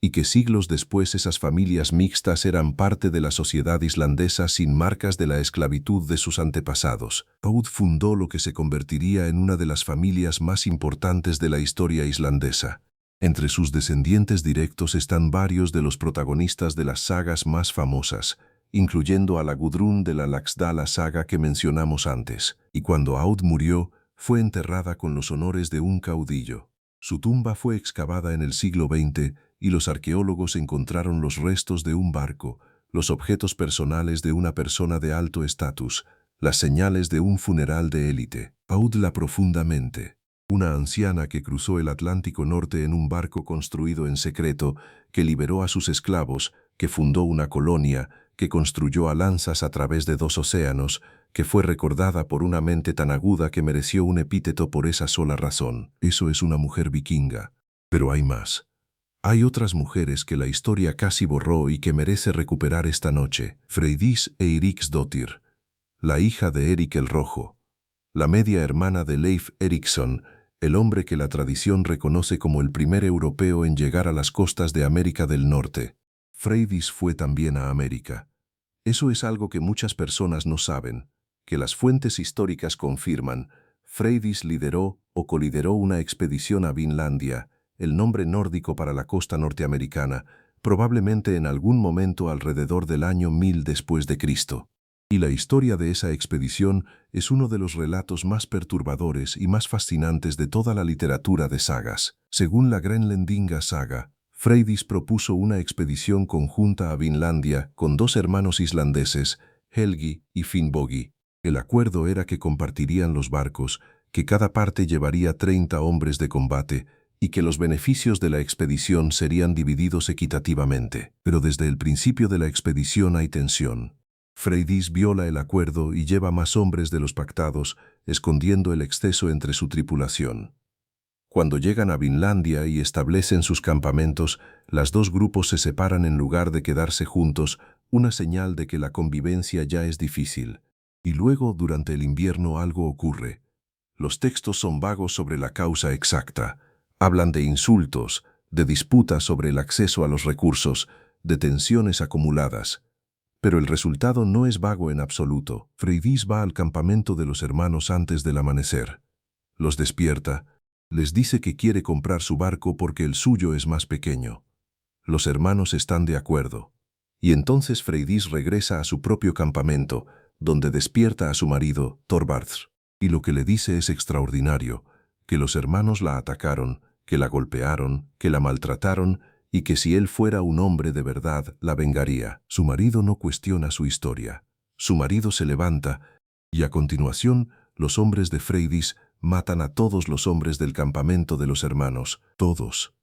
y que siglos después esas familias mixtas eran parte de la sociedad islandesa sin marcas de la esclavitud de sus antepasados. Aud fundó lo que se convertiría en una de las familias más importantes de la historia islandesa. Entre sus descendientes directos están varios de los protagonistas de las sagas más famosas, incluyendo a la Gudrun de la Laxdala saga que mencionamos antes. Y cuando Aud murió, fue enterrada con los honores de un caudillo. Su tumba fue excavada en el siglo XX y los arqueólogos encontraron los restos de un barco, los objetos personales de una persona de alto estatus, las señales de un funeral de élite. Audla profundamente. Una anciana que cruzó el Atlántico Norte en un barco construido en secreto, que liberó a sus esclavos, que fundó una colonia, que construyó alianzas a través de 2 océanos, que fue recordada por una mente tan aguda que mereció un epíteto por esa sola razón. Eso es una mujer vikinga. Pero hay más. Hay otras mujeres que la historia casi borró y que merece recuperar esta noche. Freydís Eiríksdóttir, la hija de Eric el Rojo, la media hermana de Leif Erikson, el hombre que la tradición reconoce como el primer europeo en llegar a las costas de América del Norte. Freydís fue también a América. Eso es algo que muchas personas no saben, que las fuentes históricas confirman. Freydís lideró o colideró una expedición a Vinlandia, el nombre nórdico para la costa norteamericana, probablemente en algún momento alrededor del año 1000 después de Cristo. Y la historia de esa expedición es uno de los relatos más perturbadores y más fascinantes de toda la literatura de sagas. Según la Grenlandinga saga, Freydís propuso una expedición conjunta a Vinlandia con 2 hermanos islandeses, Helgi y Finnbogi. El acuerdo era que compartirían los barcos, que cada parte llevaría 30 hombres de combate, y que los beneficios de la expedición serían divididos equitativamente. Pero desde el principio de la expedición hay tensión. Freydís viola el acuerdo y lleva más hombres de los pactados, escondiendo el exceso entre su tripulación. Cuando llegan a Vinlandia y establecen sus campamentos, los 2 grupos se separan en lugar de quedarse juntos, una señal de que la convivencia ya es difícil. Y luego, durante el invierno, algo ocurre. Los textos son vagos sobre la causa exacta. Hablan de insultos, de disputas sobre el acceso a los recursos, de tensiones acumuladas. Pero el resultado no es vago en absoluto. Freydís va al campamento de los hermanos antes del amanecer. Los despierta, les dice que quiere comprar su barco porque el suyo es más pequeño. Los hermanos están de acuerdo. Y entonces Freydís regresa a su propio campamento, donde despierta a su marido, Thorvardr. Y lo que le dice es extraordinario, que los hermanos la atacaron, que la golpearon, que la maltrataron, y que si él fuera un hombre de verdad, la vengaría. Su marido no cuestiona su historia. Su marido se levanta, y a continuación, los hombres de Freydís matan a todos los hombres del campamento de los hermanos, todos.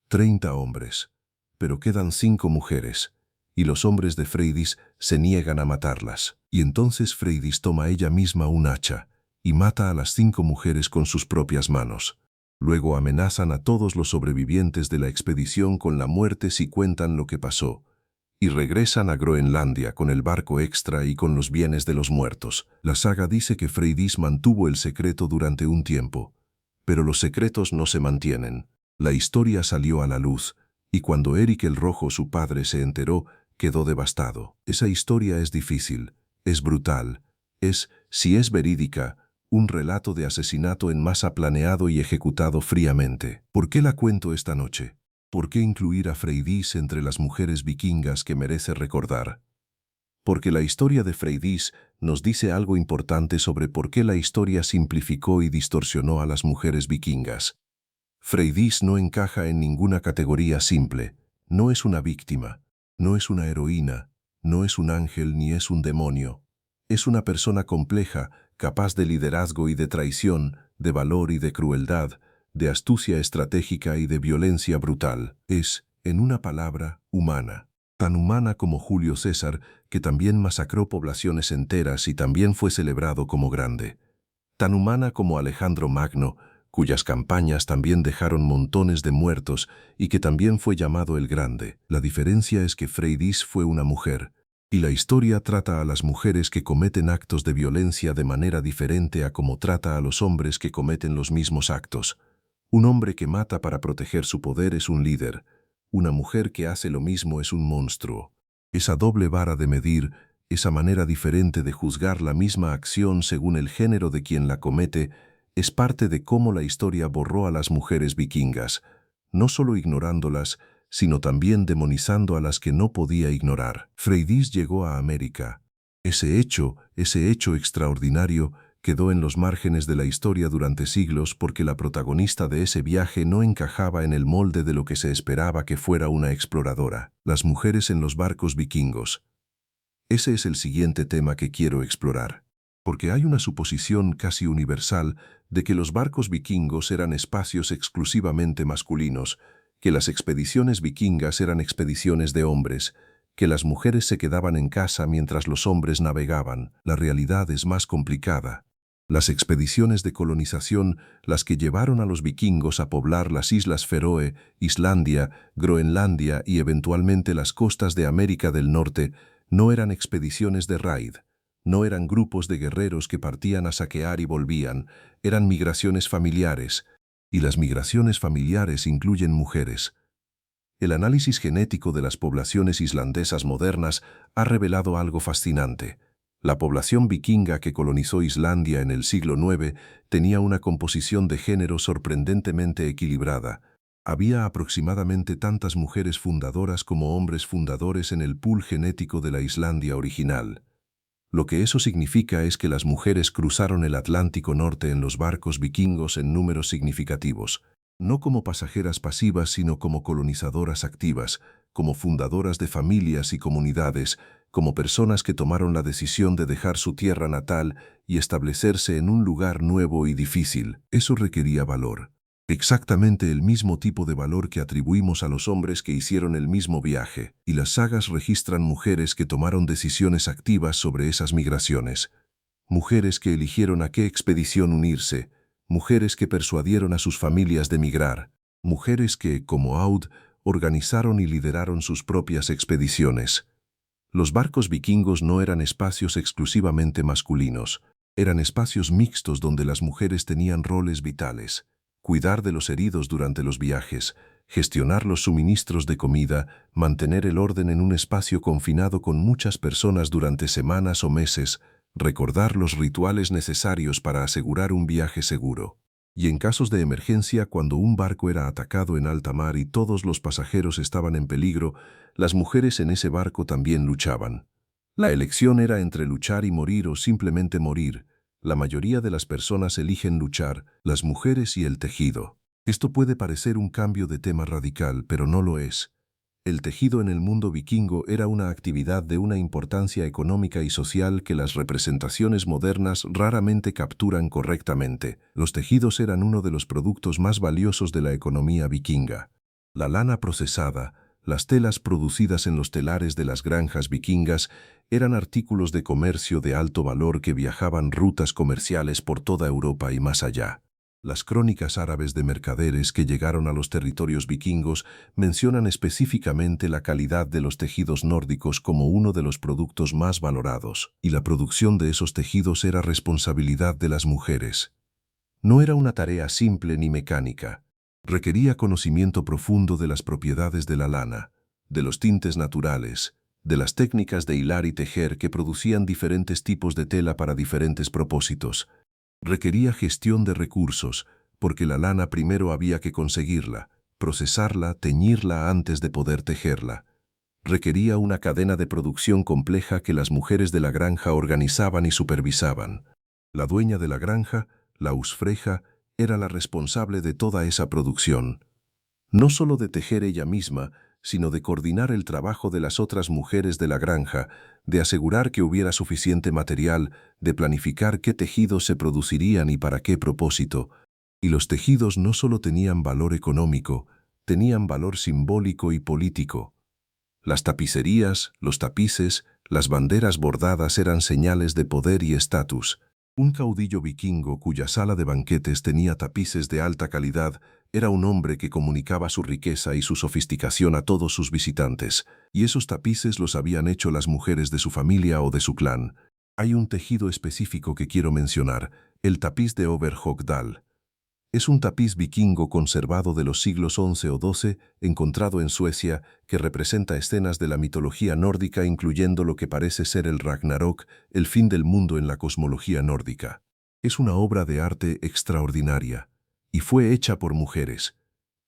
30 hombres. Pero quedan 5 mujeres, y los hombres de Freydis se niegan a matarlas. Y entonces Freydis toma ella misma un hacha y mata a las 5 mujeres con sus propias manos. Luego amenazan a todos los sobrevivientes de la expedición con la muerte si cuentan lo que pasó, y regresan a Groenlandia con el barco extra y con los bienes de los muertos. La saga dice que Freydis mantuvo el secreto durante un tiempo, pero los secretos no se mantienen. La historia salió a la luz, y cuando Eric el Rojo, su padre, se enteró, quedó devastado. Esa historia es difícil, es brutal, si es verídica, un relato de asesinato en masa planeado y ejecutado fríamente. ¿Por qué la cuento esta noche? ¿Por qué incluir a Freydis entre las mujeres vikingas que merece recordar? Porque la historia de Freydis nos dice algo importante sobre por qué la historia simplificó y distorsionó a las mujeres vikingas. Freydis no encaja en ninguna categoría simple, no es una víctima, no es una heroína, no es un ángel ni es un demonio. Es una persona compleja, capaz de liderazgo y de traición, de valor y de crueldad, de astucia estratégica y de violencia brutal. Es, en una palabra, humana. Tan humana como Julio César, que también masacró poblaciones enteras y también fue celebrado como grande. Tan humana como Alejandro Magno, cuyas campañas también dejaron montones de muertos y que también fue llamado el Grande. La diferencia es que Freydis fue una mujer, y la historia trata a las mujeres que cometen actos de violencia de manera diferente a como trata a los hombres que cometen los mismos actos. Un hombre que mata para proteger su poder es un líder. Una mujer que hace lo mismo es un monstruo. Esa doble vara de medir, esa manera diferente de juzgar la misma acción según el género de quien la comete, es parte de cómo la historia borró a las mujeres vikingas, no solo ignorándolas, sino también demonizando a las que no podía ignorar. Freydis llegó a América. Ese hecho extraordinario, quedó en los márgenes de la historia durante siglos porque la protagonista de ese viaje no encajaba en el molde de lo que se esperaba que fuera una exploradora. Las mujeres en los barcos vikingos. Ese es el siguiente tema que quiero explorar, porque hay una suposición casi universal de que los barcos vikingos eran espacios exclusivamente masculinos, que las expediciones vikingas eran expediciones de hombres, que las mujeres se quedaban en casa mientras los hombres navegaban. La realidad es más complicada. Las expediciones de colonización, las que llevaron a los vikingos a poblar las Islas Feroe, Islandia, Groenlandia y eventualmente las costas de América del Norte, no eran expediciones de raid, no eran grupos de guerreros que partían a saquear y volvían, eran migraciones familiares, y las migraciones familiares incluyen mujeres. El análisis genético de las poblaciones islandesas modernas ha revelado algo fascinante. La población vikinga que colonizó Islandia en el siglo IX tenía una composición de género sorprendentemente equilibrada. Había aproximadamente tantas mujeres fundadoras como hombres fundadores en el pool genético de la Islandia original. Lo que eso significa es que las mujeres cruzaron el Atlántico Norte en los barcos vikingos en números significativos, no como pasajeras pasivas sino como colonizadoras activas, como fundadoras de familias y comunidades, como personas que tomaron la decisión de dejar su tierra natal y establecerse en un lugar nuevo y difícil. Eso requería valor. Exactamente el mismo tipo de valor que atribuimos a los hombres que hicieron el mismo viaje, y las sagas registran mujeres que tomaron decisiones activas sobre esas migraciones. Mujeres que eligieron a qué expedición unirse, mujeres que persuadieron a sus familias de migrar, mujeres que, como Aud, organizaron y lideraron sus propias expediciones. Los barcos vikingos no eran espacios exclusivamente masculinos, eran espacios mixtos donde las mujeres tenían roles vitales. Cuidar de los heridos durante los viajes, gestionar los suministros de comida, mantener el orden en un espacio confinado con muchas personas durante semanas o meses, recordar los rituales necesarios para asegurar un viaje seguro. Y en casos de emergencia, cuando un barco era atacado en alta mar y todos los pasajeros estaban en peligro, las mujeres en ese barco también luchaban. La elección era entre luchar y morir o simplemente morir. La mayoría de las personas eligen luchar, las mujeres y el tejido. Esto puede parecer un cambio de tema radical, pero no lo es. El tejido en el mundo vikingo era una actividad de una importancia económica y social que las representaciones modernas raramente capturan correctamente. Los tejidos eran uno de los productos más valiosos de la economía vikinga. La lana procesada, Las telas producidas en los telares de las granjas vikingas eran artículos de comercio de alto valor que viajaban rutas comerciales por toda Europa y más allá. Las crónicas árabes de mercaderes que llegaron a los territorios vikingos mencionan específicamente la calidad de los tejidos nórdicos como uno de los productos más valorados, y la producción de esos tejidos era responsabilidad de las mujeres. No era una tarea simple ni mecánica. Requería conocimiento profundo de las propiedades de la lana, de los tintes naturales, de las técnicas de hilar y tejer que producían diferentes tipos de tela para diferentes propósitos. Requería gestión de recursos, porque la lana primero había que conseguirla, procesarla, teñirla antes de poder tejerla. Requería una cadena de producción compleja que las mujeres de la granja organizaban y supervisaban. La dueña de la granja, la husfreja, era la responsable de toda esa producción. No solo de tejer ella misma, sino de coordinar el trabajo de las otras mujeres de la granja, de asegurar que hubiera suficiente material, de planificar qué tejidos se producirían y para qué propósito. Y los tejidos no solo tenían valor económico, tenían valor simbólico y político. Las tapicerías, los tapices, las banderas bordadas eran señales de poder y estatus. Un caudillo vikingo cuya sala de banquetes tenía tapices de alta calidad era un hombre que comunicaba su riqueza y su sofisticación a todos sus visitantes, y esos tapices los habían hecho las mujeres de su familia o de su clan. Hay un tejido específico que quiero mencionar, el tapiz de Överhogdal. Es un tapiz vikingo conservado de los siglos XI o XII, encontrado en Suecia, que representa escenas de la mitología nórdica incluyendo lo que parece ser el Ragnarok, el fin del mundo en la cosmología nórdica. Es una obra de arte extraordinaria, y fue hecha por mujeres.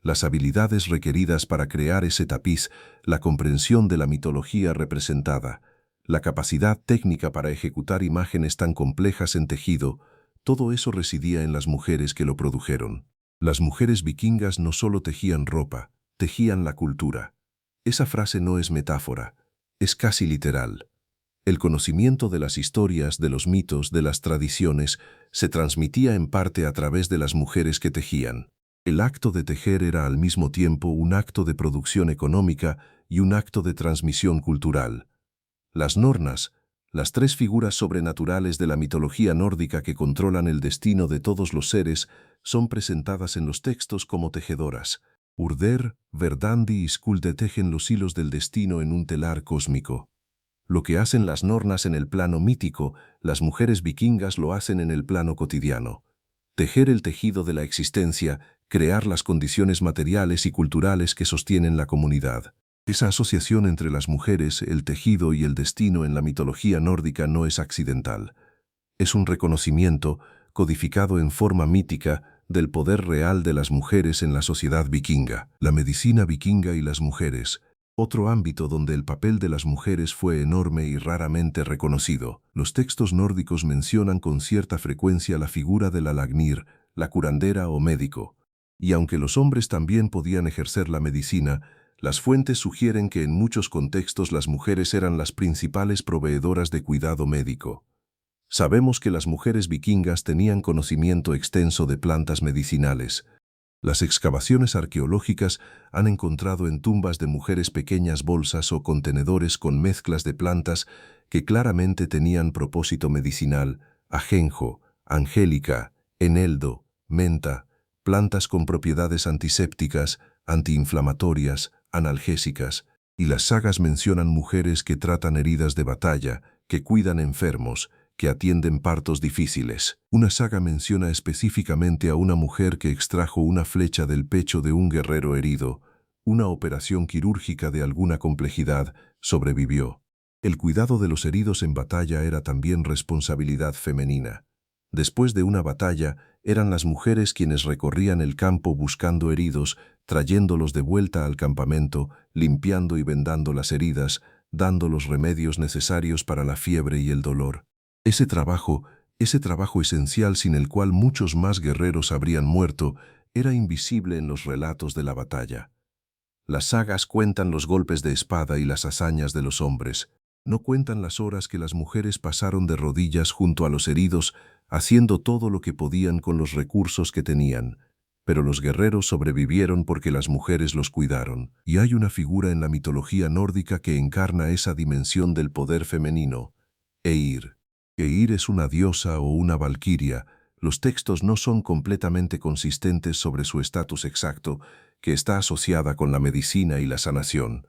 Las habilidades requeridas para crear ese tapiz, la comprensión de la mitología representada, la capacidad técnica para ejecutar imágenes tan complejas en tejido, todo eso residía en las mujeres que lo produjeron. Las mujeres vikingas no solo tejían ropa, tejían la cultura. Esa frase no es metáfora, es casi literal. El conocimiento de las historias, de los mitos, de las tradiciones, se transmitía en parte a través de las mujeres que tejían. El acto de tejer era al mismo tiempo un acto de producción económica y un acto de transmisión cultural. Las nornas, las tres figuras sobrenaturales de la mitología nórdica que controlan el destino de todos los seres, son presentadas en los textos como tejedoras. Urder, Verdandi y Skulde tejen los hilos del destino en un telar cósmico. Lo que hacen las nornas en el plano mítico, las mujeres vikingas lo hacen en el plano cotidiano. Tejer el tejido de la existencia, crear las condiciones materiales y culturales que sostienen la comunidad. Esa asociación entre las mujeres, el tejido y el destino en la mitología nórdica no es accidental. Es un reconocimiento, codificado en forma mítica, del poder real de las mujeres en la sociedad vikinga. La medicina vikinga y las mujeres, otro ámbito donde el papel de las mujeres fue enorme y raramente reconocido. Los textos nórdicos mencionan con cierta frecuencia la figura de la lagnir, la curandera o médico. Y aunque los hombres también podían ejercer la medicina, las fuentes sugieren que en muchos contextos las mujeres eran las principales proveedoras de cuidado médico. Sabemos que las mujeres vikingas tenían conocimiento extenso de plantas medicinales. Las excavaciones arqueológicas han encontrado en tumbas de mujeres pequeñas bolsas o contenedores con mezclas de plantas que claramente tenían propósito medicinal: ajenjo, angélica, eneldo, menta, plantas con propiedades antisépticas, antiinflamatorias, analgésicas, y las sagas mencionan mujeres que tratan heridas de batalla, que cuidan enfermos, que atienden partos difíciles. Una saga menciona específicamente a una mujer que extrajo una flecha del pecho de un guerrero herido. Una operación quirúrgica de alguna complejidad, sobrevivió. El cuidado de los heridos en batalla era también responsabilidad femenina. Después de una batalla, eran las mujeres quienes recorrían el campo buscando heridos, trayéndolos de vuelta al campamento, limpiando y vendando las heridas, dando los remedios necesarios para la fiebre y el dolor. Ese trabajo esencial sin el cual muchos más guerreros habrían muerto, era invisible en los relatos de la batalla. Las sagas cuentan los golpes de espada y las hazañas de los hombres. No cuentan las horas que las mujeres pasaron de rodillas junto a los heridos, haciendo todo lo que podían con los recursos que tenían. pero los guerreros sobrevivieron porque las mujeres los cuidaron. Y hay una figura en la mitología nórdica que encarna esa dimensión del poder femenino: Eir. Eir es una diosa o una valquiria. Los textos no son completamente consistentes sobre su estatus exacto, que está asociada con la medicina y la sanación.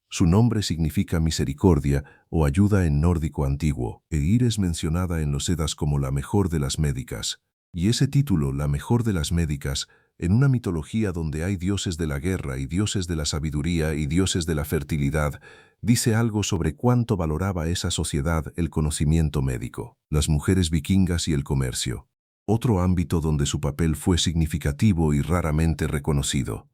Su nombre significa misericordia o ayuda en nórdico antiguo. Eir es mencionada en los Eddas como la mejor de las médicas. Y ese título, la mejor de las médicas, en una mitología donde hay dioses de la guerra y dioses de la sabiduría y dioses de la fertilidad, dice algo sobre cuánto valoraba esa sociedad el conocimiento médico. Las mujeres vikingas y el comercio. Otro ámbito donde su papel fue significativo y raramente reconocido.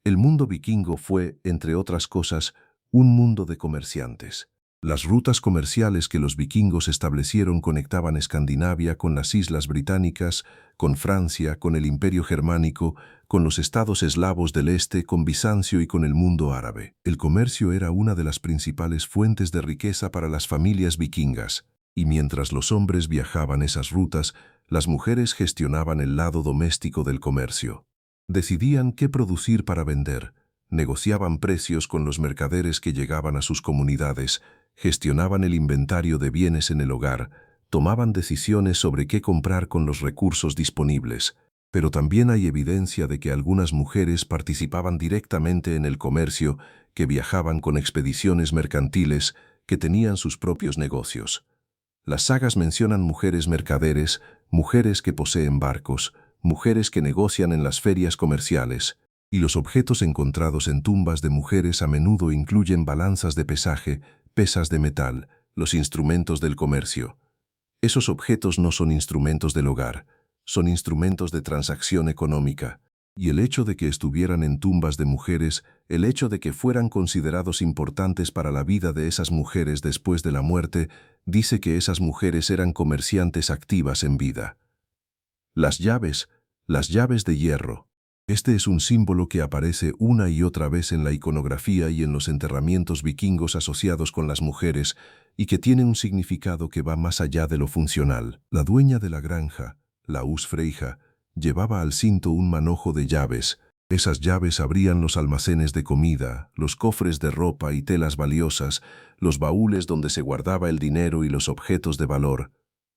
El mundo vikingo fue, entre otras cosas, un mundo de comerciantes. Las rutas comerciales que los vikingos establecieron conectaban Escandinavia con las islas británicas, con Francia, con el Imperio Germánico, con los estados eslavos del este, con Bizancio y con el mundo árabe. El comercio era una de las principales fuentes de riqueza para las familias vikingas, y mientras los hombres viajaban esas rutas, las mujeres gestionaban el lado doméstico del comercio. Decidían qué producir para vender, negociaban precios con los mercaderes que llegaban a sus comunidades, gestionaban el inventario de bienes en el hogar, tomaban decisiones sobre qué comprar con los recursos disponibles. Pero también hay evidencia de que algunas mujeres participaban directamente en el comercio, que viajaban con expediciones mercantiles, que tenían sus propios negocios. Las sagas mencionan mujeres mercaderes, mujeres que poseen barcos, mujeres que negocian en las ferias comerciales, y los objetos encontrados en tumbas de mujeres a menudo incluyen balanzas de pesaje, pesas de metal, los instrumentos del comercio. Esos objetos no son instrumentos del hogar, son instrumentos de transacción económica. Y el hecho de que estuvieran en tumbas de mujeres, el hecho de que fueran considerados importantes para la vida de esas mujeres después de la muerte, dice que esas mujeres eran comerciantes activas en vida. Las llaves de hierro. Este es un símbolo que aparece una y otra vez en la iconografía y en los enterramientos vikingos asociados con las mujeres, y que tiene un significado que va más allá de lo funcional. La dueña de la granja, la Husfreyja, llevaba al cinto un manojo de llaves. Esas llaves abrían los almacenes de comida, los cofres de ropa y telas valiosas, los baúles donde se guardaba el dinero y los objetos de valor.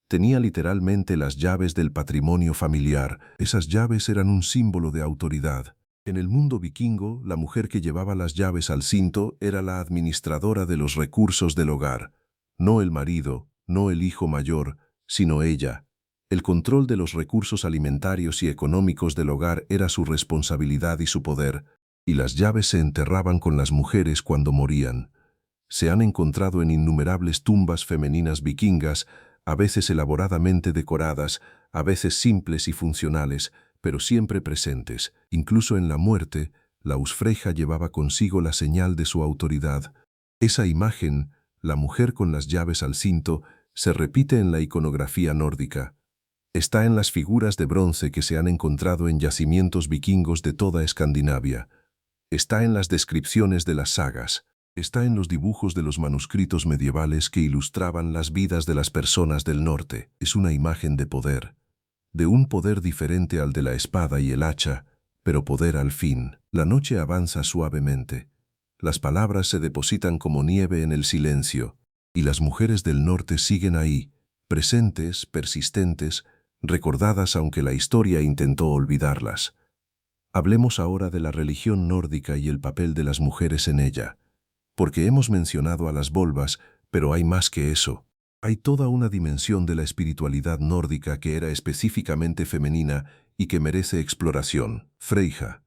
Tenía literalmente las llaves del patrimonio familiar. Esas llaves eran un símbolo de autoridad. En el mundo vikingo, la mujer que llevaba las llaves al cinto era la administradora de los recursos del hogar. No el marido, no el hijo mayor, sino ella. El control de los recursos alimentarios y económicos del hogar era su responsabilidad y su poder, y las llaves se enterraban con las mujeres cuando morían. Se han encontrado en innumerables tumbas femeninas vikingas, a veces elaboradamente decoradas, a veces simples y funcionales, pero siempre presentes. Incluso en la muerte, la Husfreyja llevaba consigo la señal de su autoridad. Esa imagen, la mujer con las llaves al cinto, se repite en la iconografía nórdica. Está en las figuras de bronce que se han encontrado en yacimientos vikingos de toda Escandinavia. Está en las descripciones de las sagas. Está en los dibujos de los manuscritos medievales que ilustraban las vidas de las personas del norte. Es una imagen de poder, de un poder diferente al de la espada y el hacha, pero poder al fin. La noche avanza suavemente. Las palabras se depositan como nieve en el silencio, y las mujeres del norte siguen ahí, presentes, persistentes, recordadas aunque la historia intentó olvidarlas. Hablemos ahora de la religión nórdica y el papel de las mujeres en ella. Porque hemos mencionado a las volvas, pero hay más que eso. Hay toda una dimensión de la espiritualidad nórdica que era específicamente femenina y que merece exploración. Freyja.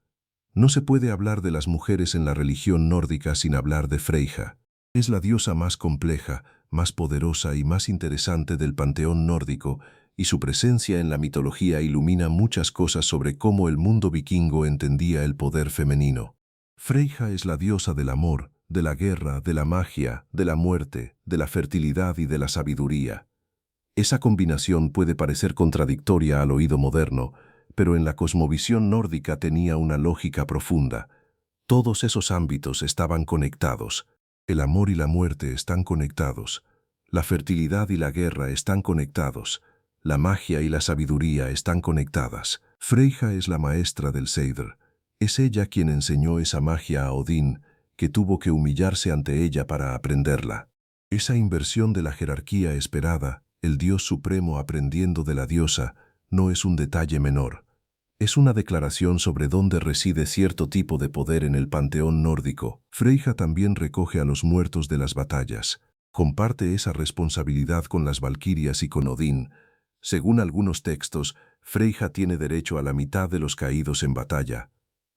No se puede hablar de las mujeres en la religión nórdica sin hablar de Freyja. Es la diosa más compleja, más poderosa y más interesante del panteón nórdico, y su presencia en la mitología ilumina muchas cosas sobre cómo el mundo vikingo entendía el poder femenino. Freyja es la diosa del amor, de la guerra, de la magia, de la muerte, de la fertilidad y de la sabiduría. Esa combinación puede parecer contradictoria al oído moderno, pero en la cosmovisión nórdica tenía una lógica profunda. Todos esos ámbitos estaban conectados. El amor y la muerte están conectados. La fertilidad y la guerra están conectados. La magia y la sabiduría están conectadas. Freyja es la maestra del Seidr. Es ella quien enseñó esa magia a Odín, que tuvo que humillarse ante ella para aprenderla. Esa inversión de la jerarquía esperada, el dios supremo aprendiendo de la diosa, no es un detalle menor. Es una declaración sobre dónde reside cierto tipo de poder en el panteón nórdico. Freyja también recoge a los muertos de las batallas. Comparte esa responsabilidad con las valquirias y con Odín. Según algunos textos, Freyja tiene derecho a la mitad de los caídos en batalla.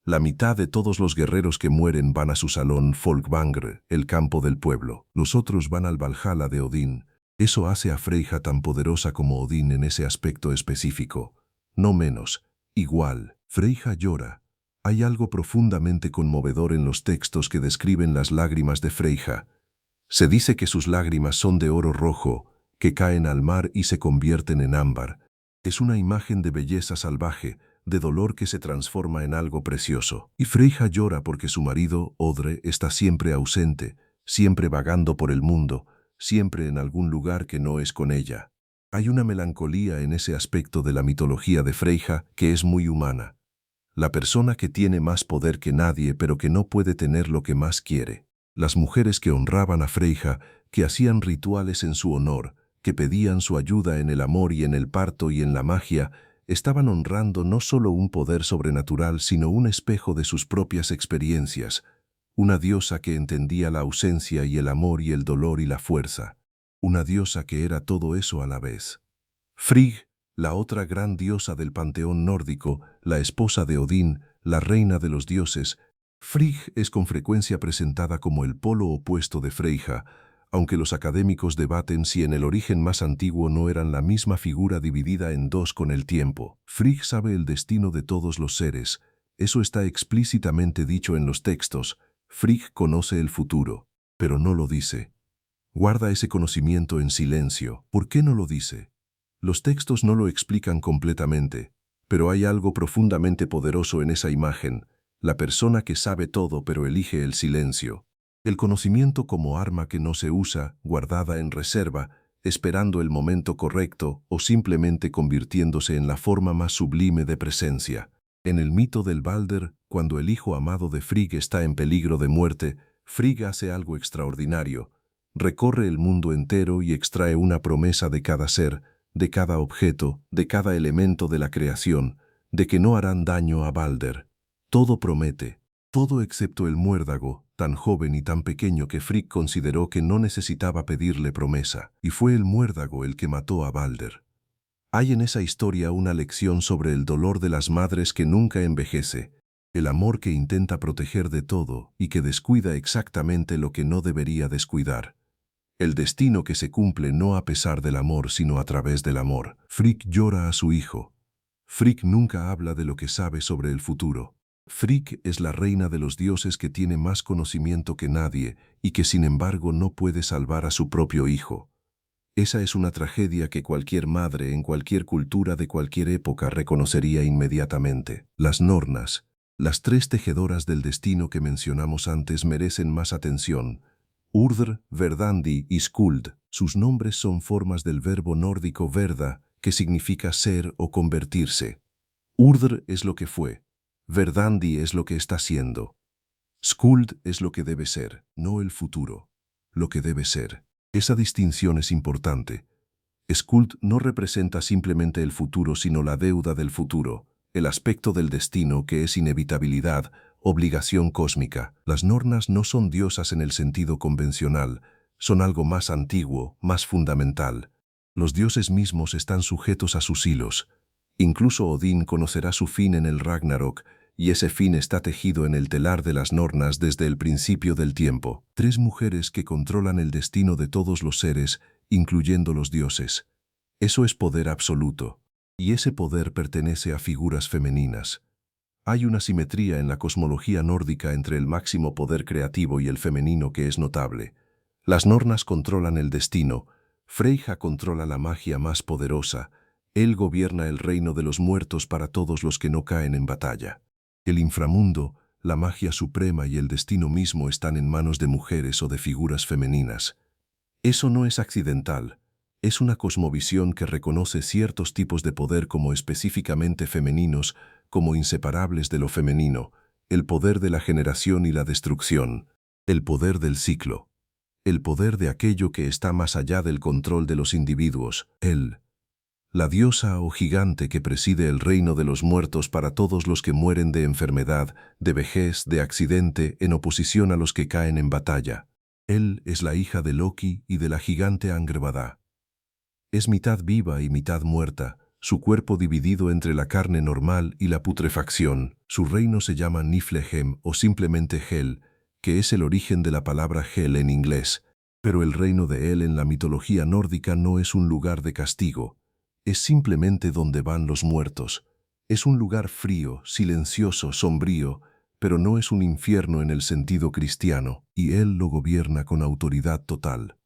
La mitad de todos los guerreros que mueren van a su salón Folkvangr, el campo del pueblo. Los otros van al Valhalla de Odín. Eso hace a Freyja tan poderosa como Odín en ese aspecto específico. No menos. Igual, Freyja llora. Hay algo profundamente conmovedor en los textos que describen las lágrimas de Freyja. Se dice que sus lágrimas son de oro rojo, que caen al mar y se convierten en ámbar. Es una imagen de belleza salvaje, de dolor que se transforma en algo precioso. Y Freyja llora porque su marido, Odre, está siempre ausente, siempre vagando por el mundo, siempre en algún lugar que no es con ella. Hay una melancolía en ese aspecto de la mitología de Freyja que es muy humana. La persona que tiene más poder que nadie pero que no puede tener lo que más quiere. Las mujeres que honraban a Freyja, que hacían rituales en su honor, que pedían su ayuda en el amor y en el parto y en la magia, estaban honrando no solo un poder sobrenatural sino un espejo de sus propias experiencias, una diosa que entendía la ausencia y el amor y el dolor y la fuerza. Una diosa que era todo eso a la vez. Frigg, la otra gran diosa del panteón nórdico, la esposa de Odín, la reina de los dioses. Frigg es con frecuencia presentada como el polo opuesto de Freyja, aunque los académicos debaten si en el origen más antiguo no eran la misma figura dividida en dos con el tiempo. Frigg sabe el destino de todos los seres, eso está explícitamente dicho en los textos. Frigg conoce el futuro, pero no lo dice. Guarda ese conocimiento en silencio. ¿Por qué no lo dice? Los textos no lo explican completamente, pero hay algo profundamente poderoso en esa imagen, la persona que sabe todo pero elige el silencio. El conocimiento como arma que no se usa, guardada en reserva, esperando el momento correcto o simplemente convirtiéndose en la forma más sublime de presencia. En el mito del Balder, cuando el hijo amado de Frigg está en peligro de muerte, Frigg hace algo extraordinario. Recorre el mundo entero y extrae una promesa de cada ser, de cada objeto, de cada elemento de la creación, de que no harán daño a Balder. Todo promete, todo excepto el muérdago, tan joven y tan pequeño que Frigg consideró que no necesitaba pedirle promesa, y fue el muérdago el que mató a Balder. Hay en esa historia una lección sobre el dolor de las madres que nunca envejece, el amor que intenta proteger de todo y que descuida exactamente lo que no debería descuidar. El destino que se cumple no a pesar del amor, sino a través del amor. Frigg llora a su hijo. Frigg nunca habla de lo que sabe sobre el futuro. Frigg es la reina de los dioses que tiene más conocimiento que nadie y que sin embargo no puede salvar a su propio hijo. Esa es una tragedia que cualquier madre en cualquier cultura de cualquier época reconocería inmediatamente. Las Nornas, las tres tejedoras del destino que mencionamos antes, merecen más atención. Urdr, Verdandi y Skuld. Sus nombres son formas del verbo nórdico verda, que significa ser o convertirse. Urdr es lo que fue. Verdandi es lo que está siendo. Skuld es lo que debe ser, no el futuro. Lo que debe ser. Esa distinción es importante. Skuld no representa simplemente el futuro, sino la deuda del futuro, el aspecto del destino que es inevitabilidad, obligación cósmica. Las Nornas no son diosas en el sentido convencional, son algo más antiguo, más fundamental. Los dioses mismos están sujetos a sus hilos. Incluso Odín conocerá su fin en el Ragnarok, y ese fin está tejido en el telar de las Nornas desde el principio del tiempo. Tres mujeres que controlan el destino de todos los seres, incluyendo los dioses. Eso es poder absoluto, y ese poder pertenece a figuras femeninas. Hay una simetría en la cosmología nórdica entre el máximo poder creativo y el femenino que es notable. Las Nornas controlan el destino, Freyja controla la magia más poderosa, él gobierna el reino de los muertos para todos los que no caen en batalla. El inframundo, la magia suprema y el destino mismo están en manos de mujeres o de figuras femeninas. Eso no es accidental, Es una cosmovisión que reconoce ciertos tipos de poder como específicamente femeninos, como inseparables de lo femenino, el poder de la generación y la destrucción, el poder del ciclo, el poder de aquello que está más allá del control de los individuos, la diosa o gigante que preside el reino de los muertos para todos los que mueren de enfermedad, de vejez, de accidente, en oposición a los que caen en batalla. Él es la hija de Loki y de la gigante Angrboda. Es mitad viva y mitad muerta, su cuerpo dividido entre la carne normal y la putrefacción. Su reino se llama Niflheim o simplemente Hel, que es el origen de la palabra Hel en inglés. Pero el reino de Hel en la mitología nórdica no es un lugar de castigo. Es simplemente donde van los muertos. Es un lugar frío, silencioso, sombrío, pero no es un infierno en el sentido cristiano, y Él lo gobierna con autoridad total.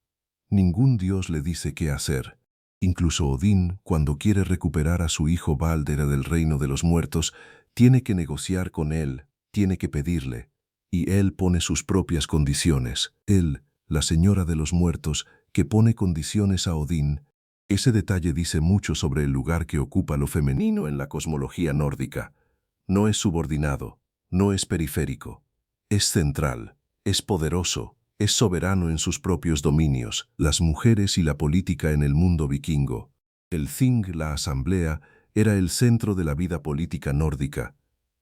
Ningún dios le dice qué hacer. Incluso Odín, cuando quiere recuperar a su hijo Baldera del reino de los muertos, tiene que negociar con él, tiene que pedirle, y él pone sus propias condiciones. Él, la señora de los muertos, que pone condiciones a Odín. Ese detalle dice mucho sobre el lugar que ocupa lo femenino en la cosmología nórdica. No es subordinado, no es periférico, es central, es poderoso, es soberano en sus propios dominios, las mujeres y la política en el mundo vikingo. El Þing, la asamblea, era el centro de la vida política nórdica.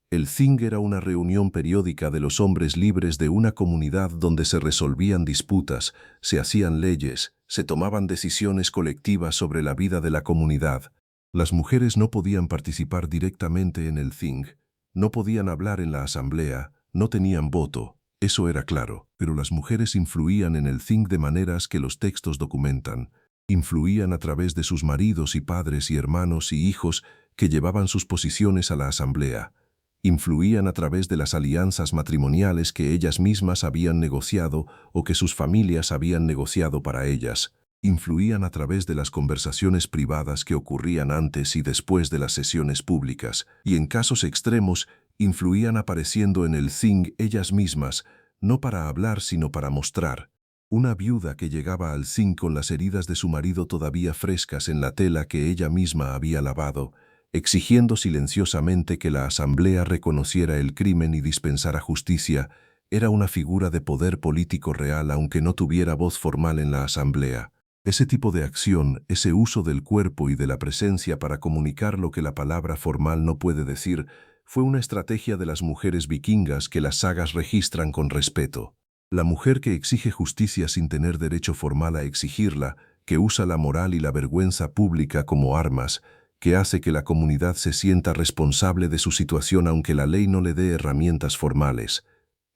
El Þing era una reunión periódica de los hombres libres de una comunidad donde se resolvían disputas, se hacían leyes, se tomaban decisiones colectivas sobre la vida de la comunidad. Las mujeres no podían participar directamente en el Þing, no podían hablar en la asamblea, no tenían voto. Eso era claro, pero las mujeres influían en el Þing de maneras que los textos documentan. Influían a través de sus maridos y padres y hermanos y hijos que llevaban sus posiciones a la asamblea. Influían a través de las alianzas matrimoniales que ellas mismas habían negociado o que sus familias habían negociado para ellas. Influían a través de las conversaciones privadas que ocurrían antes y después de las sesiones públicas, y en casos extremos, influían apareciendo en el Þing ellas mismas, no para hablar sino para mostrar. Una viuda que llegaba al Þing con las heridas de su marido todavía frescas en la tela que ella misma había lavado, exigiendo silenciosamente que la asamblea reconociera el crimen y dispensara justicia, era una figura de poder político real aunque no tuviera voz formal en la asamblea. Ese tipo de acción, ese uso del cuerpo y de la presencia para comunicar lo que la palabra formal no puede decir, fue una estrategia de las mujeres vikingas que las sagas registran con respeto. La mujer que exige justicia sin tener derecho formal a exigirla, que usa la moral y la vergüenza pública como armas, que hace que la comunidad se sienta responsable de su situación aunque la ley no le dé herramientas formales.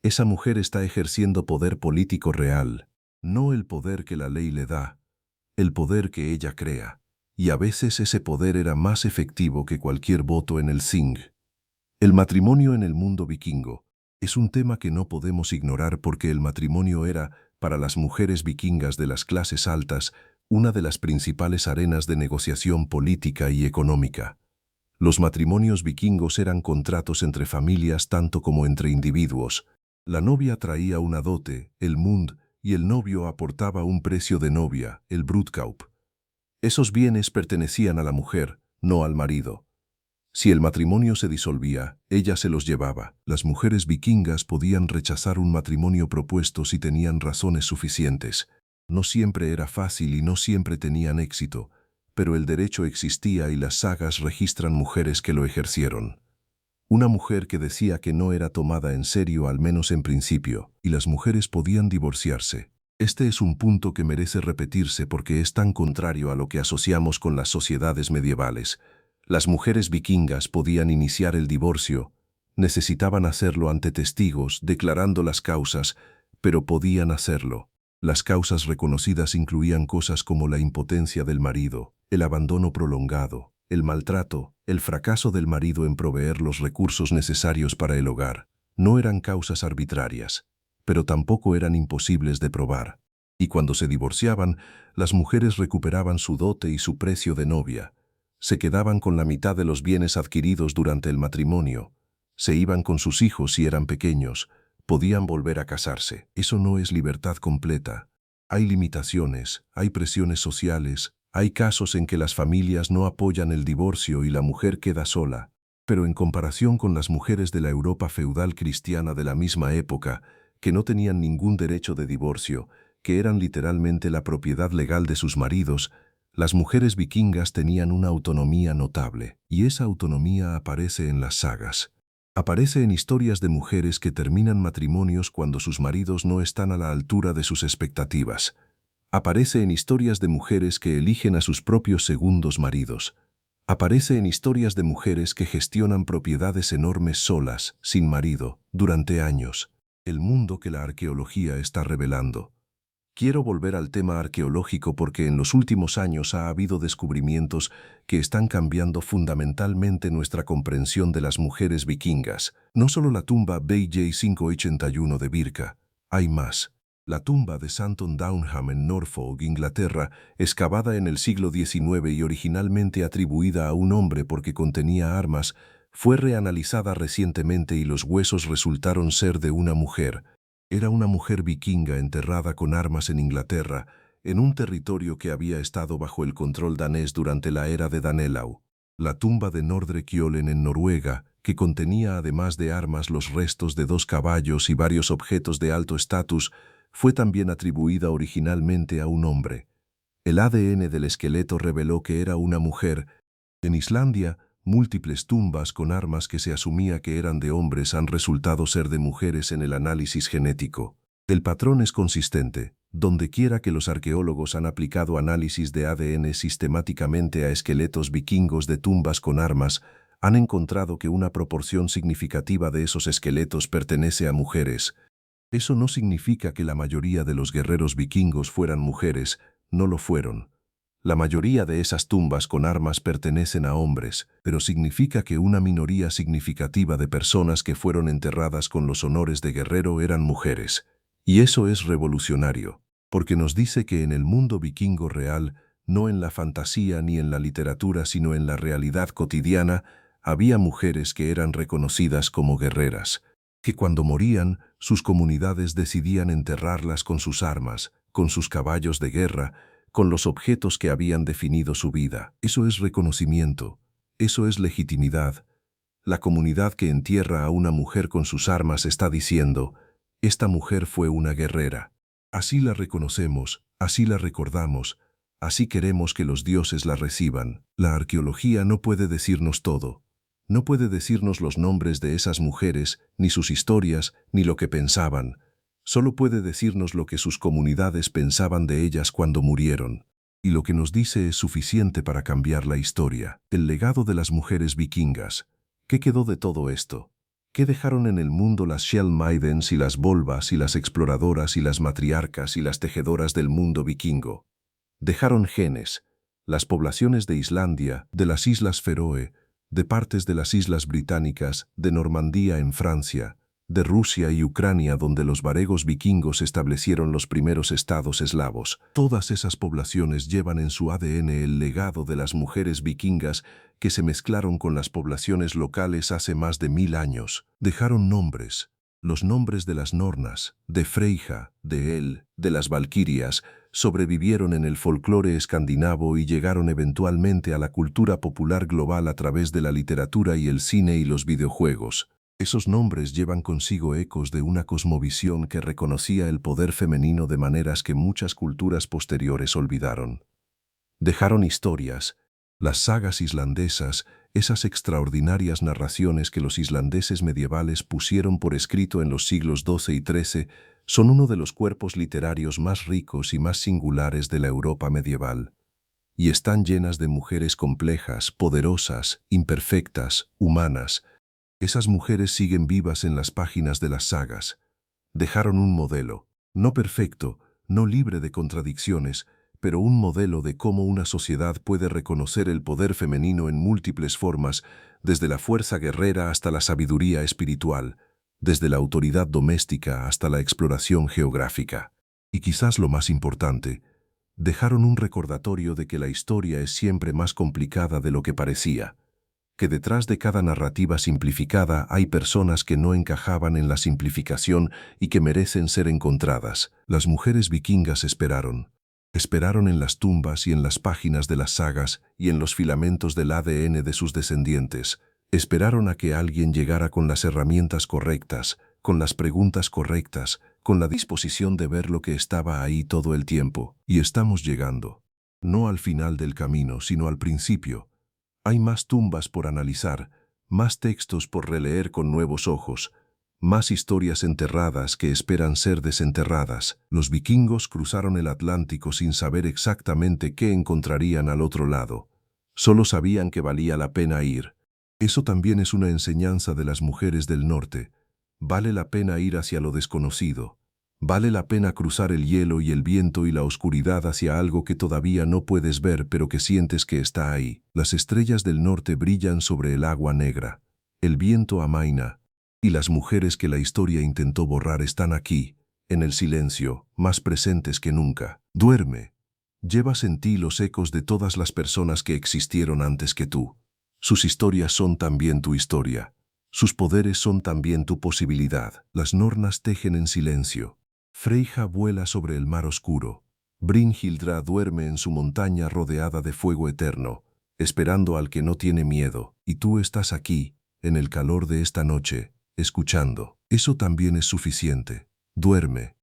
Esa mujer está ejerciendo poder político real, no el poder que la ley le da, el poder que ella crea. Y a veces ese poder era más efectivo que cualquier voto en el Þing. El matrimonio en el mundo vikingo es un tema que no podemos ignorar porque el matrimonio era, para las mujeres vikingas de las clases altas, una de las principales arenas de negociación política y económica. Los matrimonios vikingos eran contratos entre familias tanto como entre individuos. La novia traía una dote, el mund, y el novio aportaba un precio de novia, el brudkaup. Esos bienes pertenecían a la mujer, no al marido. Si el matrimonio se disolvía, ella se los llevaba. Las mujeres vikingas podían rechazar un matrimonio propuesto si tenían razones suficientes. No siempre era fácil y no siempre tenían éxito, pero el derecho existía y las sagas registran mujeres que lo ejercieron. Una mujer que decía que no era tomada en serio al menos en principio, y las mujeres podían divorciarse. Este es un punto que merece repetirse porque es tan contrario a lo que asociamos con las sociedades medievales. Las mujeres vikingas podían iniciar el divorcio, necesitaban hacerlo ante testigos, declarando las causas, pero podían hacerlo. Las causas reconocidas incluían cosas como la impotencia del marido, el abandono prolongado, el maltrato, el fracaso del marido en proveer los recursos necesarios para el hogar. No eran causas arbitrarias, pero tampoco eran imposibles de probar. Y cuando se divorciaban, las mujeres recuperaban su dote y su precio de novia. Se quedaban con la mitad de los bienes adquiridos durante el matrimonio. Se iban con sus hijos si eran pequeños. Podían volver a casarse. Eso no es libertad completa. Hay limitaciones, hay presiones sociales, Hay casos en que las familias no apoyan el divorcio y la mujer queda sola, pero en comparación con las mujeres de la Europa feudal cristiana de la misma época, que no tenían ningún derecho de divorcio, que eran literalmente la propiedad legal de sus maridos, las mujeres vikingas tenían una autonomía notable, y esa autonomía aparece en las sagas. Aparece en historias de mujeres que terminan matrimonios cuando sus maridos no están a la altura de sus expectativas. Aparece en historias de mujeres que eligen a sus propios segundos maridos. Aparece en historias de mujeres que gestionan propiedades enormes solas, sin marido, durante años. El mundo que la arqueología está revelando. Quiero volver al tema arqueológico porque en los últimos años ha habido descubrimientos que están cambiando fundamentalmente nuestra comprensión de las mujeres vikingas. No solo la tumba BJ581 de Birka, hay más. La tumba de Santon Downham en Norfolk, Inglaterra, excavada en el siglo XIX y originalmente atribuida a un hombre porque contenía armas, fue reanalizada recientemente y los huesos resultaron ser de una mujer. Era una mujer vikinga enterrada con armas en Inglaterra, en un territorio que había estado bajo el control danés durante la era de Danelau. La tumba de Nordre Kjolen en Noruega, que contenía además de armas los restos de 2 caballos y varios objetos de alto estatus, fue también atribuida originalmente a un hombre. El ADN del esqueleto reveló que era una mujer. En Islandia, múltiples tumbas con armas que se asumía que eran de hombres han resultado ser de mujeres en el análisis genético. El patrón es consistente. Dondequiera que los arqueólogos han aplicado análisis de ADN sistemáticamente a esqueletos vikingos de tumbas con armas, han encontrado que una proporción significativa de esos esqueletos pertenece a mujeres. Eso no significa que la mayoría de los guerreros vikingos fueran mujeres, no lo fueron. La mayoría de esas tumbas con armas pertenecen a hombres, pero significa que una minoría significativa de personas que fueron enterradas con los honores de guerrero eran mujeres. Y eso es revolucionario, porque nos dice que en el mundo vikingo real, no en la fantasía ni en la literatura, sino en la realidad cotidiana, había mujeres que eran reconocidas como guerreras, que cuando morían, sus comunidades decidían enterrarlas con sus armas, con sus caballos de guerra, con los objetos que habían definido su vida. Eso es reconocimiento, eso es legitimidad. La comunidad que entierra a una mujer con sus armas está diciendo, esta mujer fue una guerrera. Así la reconocemos, así la recordamos, así queremos que los dioses la reciban. La arqueología no puede decirnos todo. No puede decirnos los nombres de esas mujeres, ni sus historias, ni lo que pensaban. Solo puede decirnos lo que sus comunidades pensaban de ellas cuando murieron. Y lo que nos dice es suficiente para cambiar la historia. El legado de las mujeres vikingas. ¿Qué quedó de todo esto? ¿Qué dejaron en el mundo las Shell Maidens y las Volvas y las exploradoras y las matriarcas y las tejedoras del mundo vikingo? Dejaron genes. Las poblaciones de Islandia, de las Islas Feroe, de partes de las Islas Británicas, de Normandía en Francia, de Rusia y Ucrania donde los varegos vikingos establecieron los primeros estados eslavos. Todas esas poblaciones llevan en su ADN el legado de las mujeres vikingas que se mezclaron con las poblaciones locales hace más de 1000 años. Dejaron nombres, los nombres de las Nornas, de Freyja, de El, de las Valquirias, sobrevivieron en el folclore escandinavo y llegaron eventualmente a la cultura popular global a través de la literatura y el cine y los videojuegos. Esos nombres llevan consigo ecos de una cosmovisión que reconocía el poder femenino de maneras que muchas culturas posteriores olvidaron. Dejaron historias, las sagas islandesas, esas extraordinarias narraciones que los islandeses medievales pusieron por escrito en los siglos XII y XIII, son uno de los cuerpos literarios más ricos y más singulares de la Europa medieval. Y están llenas de mujeres complejas, poderosas, imperfectas, humanas. Esas mujeres siguen vivas en las páginas de las sagas. Dejaron un modelo, no perfecto, no libre de contradicciones, pero un modelo de cómo una sociedad puede reconocer el poder femenino en múltiples formas, desde la fuerza guerrera hasta la sabiduría espiritual, desde la autoridad doméstica hasta la exploración geográfica. Y quizás lo más importante, dejaron un recordatorio de que la historia es siempre más complicada de lo que parecía, que detrás de cada narrativa simplificada hay personas que no encajaban en la simplificación y que merecen ser encontradas. Las mujeres vikingas esperaron. Esperaron en las tumbas y en las páginas de las sagas y en los filamentos del ADN de sus descendientes. Esperaron a que alguien llegara con las herramientas correctas, con las preguntas correctas, con la disposición de ver lo que estaba ahí todo el tiempo. Y estamos llegando. No al final del camino, sino al principio. Hay más tumbas por analizar, más textos por releer con nuevos ojos, más historias enterradas que esperan ser desenterradas. Los vikingos cruzaron el Atlántico sin saber exactamente qué encontrarían al otro lado. Solo sabían que valía la pena ir. Eso también es una enseñanza de las mujeres del norte. Vale la pena ir hacia lo desconocido. Vale la pena cruzar el hielo y el viento y la oscuridad hacia algo que todavía no puedes ver pero que sientes que está ahí. Las estrellas del norte brillan sobre el agua negra. El viento amaina. Y las mujeres que la historia intentó borrar están aquí, en el silencio, más presentes que nunca. Duerme. Llevas en ti los ecos de todas las personas que existieron antes que tú. Sus historias son también tu historia. Sus poderes son también tu posibilidad. Las nornas tejen en silencio. Freyja vuela sobre el mar oscuro. Brynhildra duerme en su montaña rodeada de fuego eterno, esperando al que no tiene miedo. Y tú estás aquí, en el calor de esta noche, escuchando. Eso también es suficiente. Duerme.